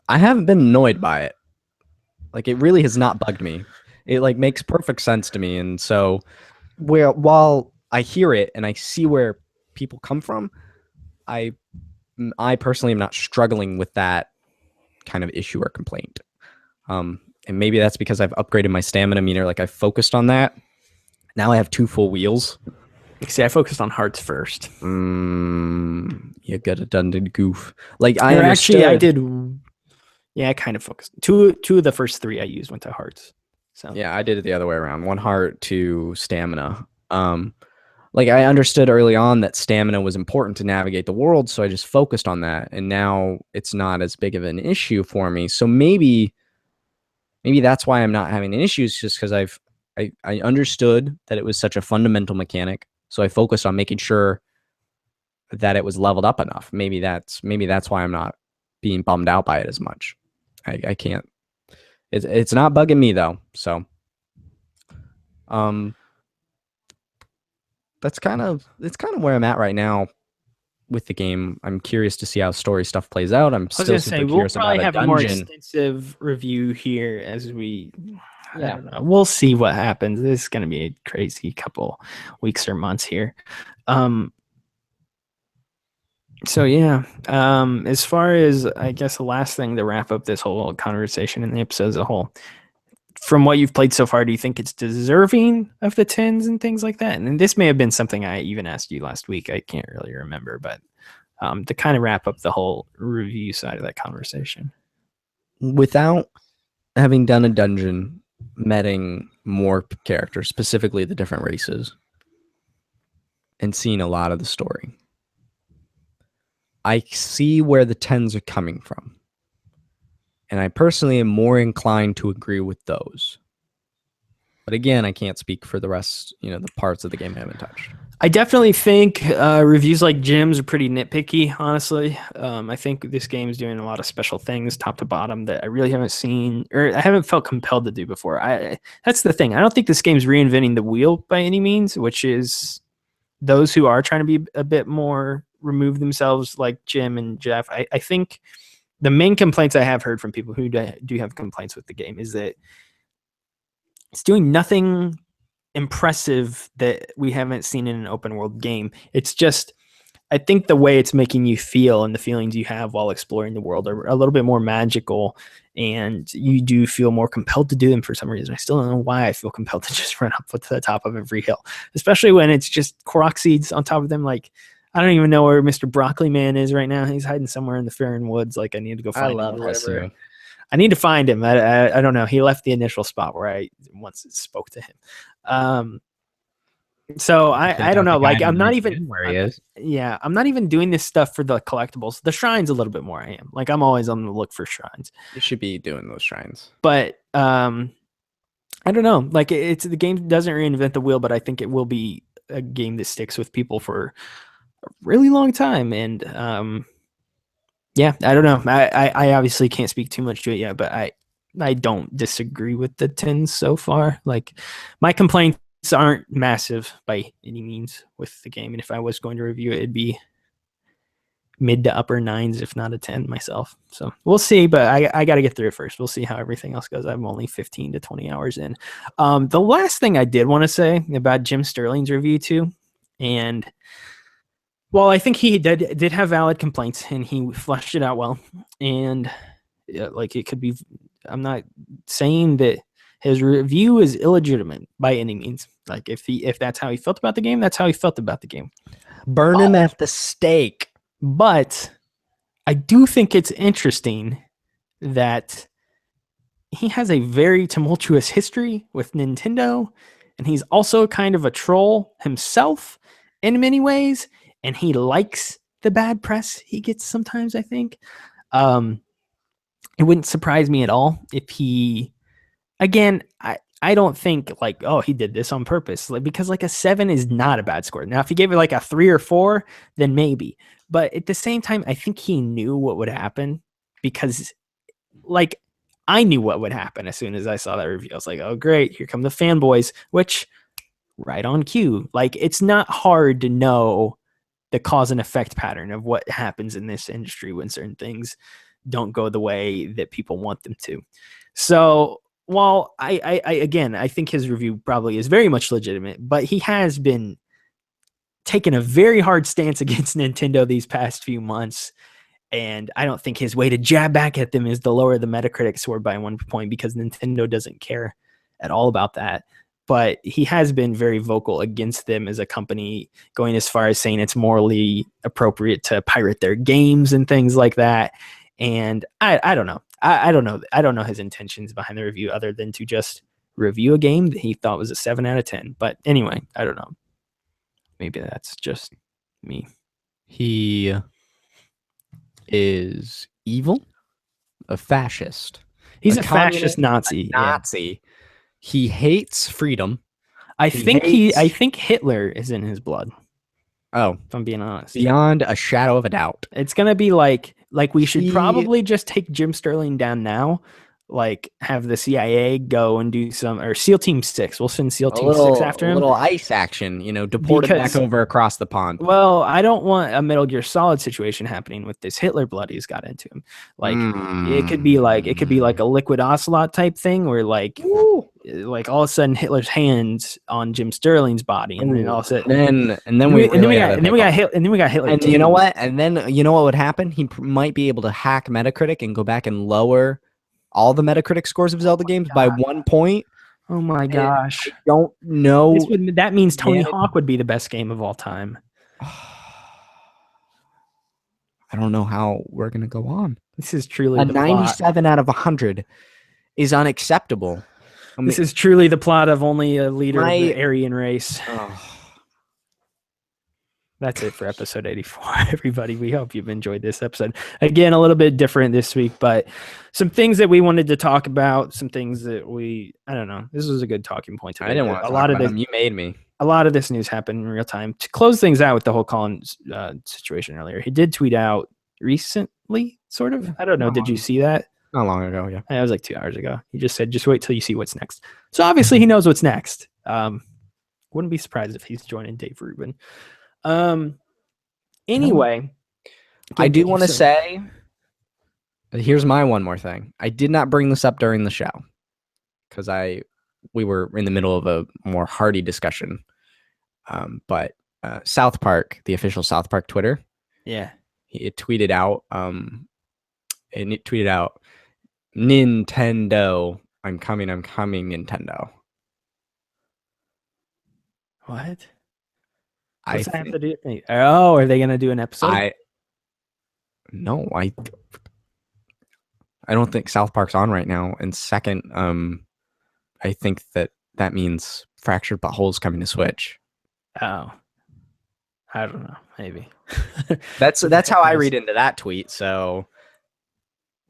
haven't been annoyed by it. Like, it really has not bugged me. It like makes perfect sense to me, and so while I hear it and I see where people come from, I personally am not struggling with that kind of issue or complaint. And maybe that's because I've upgraded my stamina meter. Like, I've focused on that. Now I have 2 full wheels. See, I focused on hearts first. You got a done goof. Like, actually, I did. Yeah, I kind of focused. Two of the first 3 I used went to hearts. So yeah, I did it the other way around. 1 heart, 2 stamina. Like, I understood early on that stamina was important to navigate the world, so I just focused on that, and now it's not as big of an issue for me. So maybe that's why I'm not having an issue, just because I understood that it was such a fundamental mechanic, so I focused on making sure that it was leveled up enough. Maybe that's why I'm not being bummed out by it as much. I can't. It's not bugging me though. So, it's kind of where I'm at right now with the game. I'm curious to see how story stuff plays out. I'm still super curious about a dungeon. We'll probably have a more extensive review here as we. I don't know. We'll see what happens. This is going to be a crazy couple weeks or months here. So yeah, as far as, I guess, the last thing to wrap up this whole conversation and the episode as a whole, from what you've played so far, do you think it's deserving of the 10s and things like that? And this may have been something I even asked you last week. I can't really remember, but to kind of wrap up the whole review side of that conversation. Without having done a dungeon, meeting more characters, specifically the different races, and seeing a lot of the story, I see where the 10s are coming from. And I personally am more inclined to agree with those. But again, I can't speak for the rest, the parts of the game I haven't touched. I definitely think reviews like Jim's are pretty nitpicky, honestly. I think this game is doing a lot of special things top to bottom that I really haven't seen or I haven't felt compelled to do before. That's the thing. I don't think this game's reinventing the wheel by any means, which is those who are trying to be a bit more remove themselves like Jim and Jeff. I think the main complaints I have heard from people who do have complaints with the game is that it's doing nothing impressive that we haven't seen in an open world game. It's just, I think the way it's making you feel and the feelings you have while exploring the world are a little bit more magical, and you do feel more compelled to do them for some reason. I still don't know why I feel compelled to just run up to the top of every hill, especially when it's just Korok seeds on top of them. Like, I don't even know where Mr. Broccoli Man is right now. He's hiding somewhere in the Faron Woods. Like, I need to go find him or whatever. I need to find him. I don't know. He left the initial spot where I once spoke to him. So I don't know. Like, I'm not even where he is. Yeah, I'm not even doing this stuff for the collectibles. The shrines a little bit more. I am. Like, I'm always on the look for shrines. You should be doing those shrines. But I don't know. Like, it's the game doesn't reinvent the wheel, but I think it will be a game that sticks with people for a really long time. And yeah, I don't know. I obviously can't speak too much to it yet, but I don't disagree with the 10s so far. Like, my complaints aren't massive by any means with the game, and if I was going to review it, it'd be mid to upper 9s, if not a 10 myself. So we'll see, but I got to get through it first. We'll see how everything else goes. I'm only 15 to 20 hours in. The last thing I did want to say about Jim Sterling's review too, and well, I think he did have valid complaints, and he fleshed it out well. And like, it could be, I'm not saying that his review is illegitimate by any means. Like, if that's how he felt about the game, that's how he felt about the game. Burn him at the stake. But I do think it's interesting that he has a very tumultuous history with Nintendo, and he's also kind of a troll himself in many ways, and he likes the bad press he gets sometimes, I think. It wouldn't surprise me at all if he, again, I don't think like, oh, he did this on purpose, like, because like a 7 is not a bad score. Now, if he gave it like a 3 or 4, then maybe. But at the same time, I think he knew what would happen, because like, I knew what would happen as soon as I saw that review. I was like, oh, great, here come the fanboys, which right on cue. Like, it's not hard to know the cause and effect pattern of what happens in this industry when certain things don't go the way that people want them to. So while I think his review probably is very much legitimate, but he has been taking a very hard stance against Nintendo these past few months. And I don't think his way to jab back at them is to lower the Metacritic score by 1 point, because Nintendo doesn't care at all about that. But he has been very vocal against them as a company, going as far as saying it's morally appropriate to pirate their games and things like that. And I don't know. I don't know. I don't know his intentions behind the review, other than to just review a game that he thought was a 7 out of 10. But anyway, I don't know. Maybe that's just me. He is evil, a fascist. He's a fascist Nazi. Nazi. Yeah. He hates freedom. I think Hitler is in his blood. Oh, if I'm being honest. Beyond a shadow of a doubt. It's gonna be like we should probably just take Jim Sterling down now. Like, have the CIA go and do some, or SEAL Team 6. We'll send SEAL Team 6 after him. A little ice action, deport him back over across the pond. Well, I don't want a Metal Gear Solid situation happening with this Hitler blood he's got into him. Like, it could be like a Liquid Ocelot type thing, where like all of a sudden Hitler's hands on Jim Sterling's body, and then all of a sudden, we got Hitler. And you know what? And then you know what would happen? He might be able to hack Metacritic and go back and lower all the Metacritic scores of Zelda games by 1 point. Oh my gosh. I don't know. That means Tony Hawk would be the best game of all time. I don't know how we're going to go on. This is truly a 97 out of 100 is unacceptable. This is truly the plot of only a leader of the Aryan race. That's it for episode 84, everybody. We hope you've enjoyed this episode. Again, a little bit different this week, but some things that we wanted to talk about, some things that I don't know. This was a good talking point today. I didn't want to talk about them. You made me. a lot of this news happened in real time. To close things out with the whole Colin situation earlier, he did tweet out recently, sort of. I don't know. Did you see that? Not long ago, yeah. It was like 2 hours ago. He just said, just wait till you see what's next. So obviously he knows what's next. Wouldn't be surprised if he's joining Dave Rubin. Anyway. I do want to say, here's my one more thing. I did not bring this up during the show because we were in the middle of a more hearty discussion. But South Park, the official South Park Twitter, it tweeted out, Nintendo, I'm coming, Nintendo. What? What's that have to do? Oh, are they going to do an episode? No, I don't think South Park's on right now. And second, I think that means Fractured But Whole's coming to Switch. Oh, I don't know. Maybe that's how I read into that tweet. So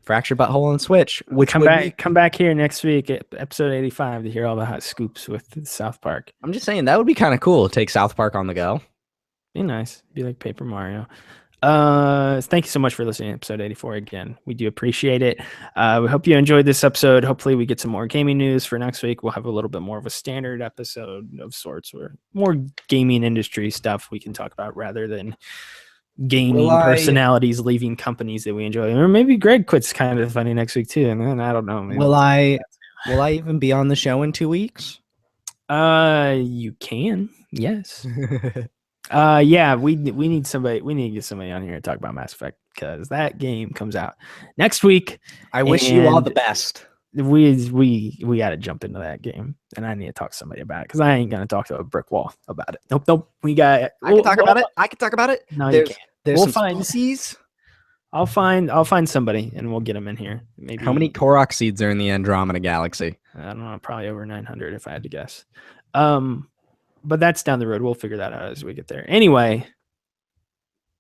Fractured But Whole on Switch. Which come back here next week at episode 85 to hear all the hot scoops with South Park. I'm just saying that would be kind of cool. Take South Park on the go. Be nice. Be like Paper Mario. Thank you so much for listening to episode 84 again. We do appreciate it. We hope you enjoyed this episode. Hopefully we get some more gaming news for next week. We'll have a little bit more of a standard episode of sorts, or more gaming industry stuff we can talk about rather than gaming personalities leaving companies that we enjoy. Or maybe Greg quits Kind of Funny next week too. And then I don't know. Will I even be on the show in 2 weeks? You can. Yes. Yeah, we need somebody. We need to get somebody on here to talk about Mass Effect because that game comes out next week. I wish you all the best. We got to jump into that game, and I need to talk to somebody about it because I ain't gonna talk to a brick wall about it. Nope. I can talk about it. No, you can't. We'll find species. I'll find somebody, and we'll get them in here. Maybe. How many Korok seeds are in the Andromeda Galaxy? I don't know. Probably over 900 if I had to guess. But that's down the road. We'll figure that out as we get there. Anyway,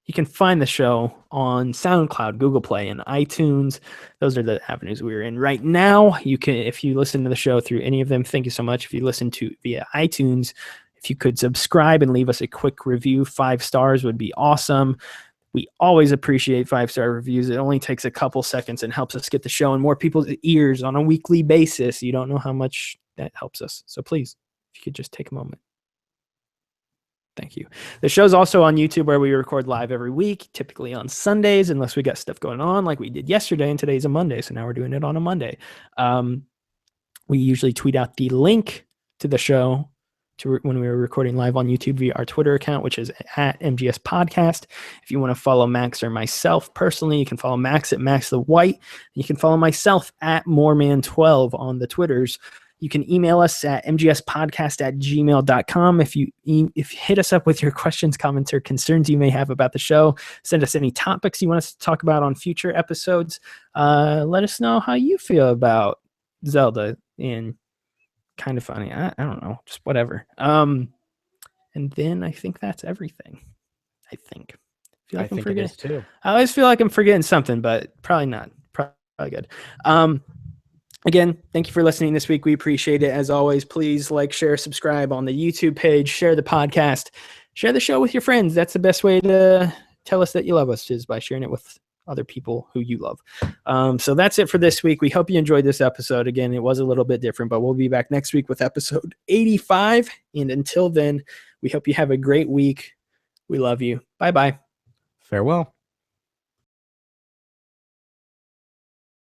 you can find the show on SoundCloud, Google Play, and iTunes. Those are the avenues we're in right now. You can, if you listen to the show through any of them, thank you so much. If you listen to via iTunes, if you could subscribe and leave us a quick review, 5 stars would be awesome. We always appreciate 5-star reviews. It only takes a couple seconds and helps us get the show in more people's ears on a weekly basis. You don't know how much that helps us. So please, if you could just take a moment. Thank you. The show's also on YouTube where we record live every week, typically on Sundays, unless we got stuff going on like we did yesterday, and today's a Monday, so now we're doing it on a Monday. We usually tweet out the link to the show when we were recording live on YouTube via our Twitter account, which is at MGS Podcast. If you want to follow Max or myself personally, you can follow Max at Max the White. You can follow myself at Moreman12 on the Twitters. You can email us at mgspodcast@gmail.com. If you hit us up with your questions, comments, or concerns you may have about the show, send us any topics you want us to talk about on future episodes. Let us know how you feel about Zelda and Kind of Funny. I don't know, just whatever. And then I think that's everything. I think. I think it is too. I always feel like I'm forgetting something, but probably not. Probably good. Again, thank you for listening this week. We appreciate it. As always, please like, share, subscribe on the YouTube page, share the podcast, share the show with your friends. That's the best way to tell us that you love us, is by sharing it with other people who you love. So that's it for this week. We hope you enjoyed this episode. Again, it was a little bit different, but we'll be back next week with episode 85. And until then, we hope you have a great week. We love you. Bye-bye. Farewell.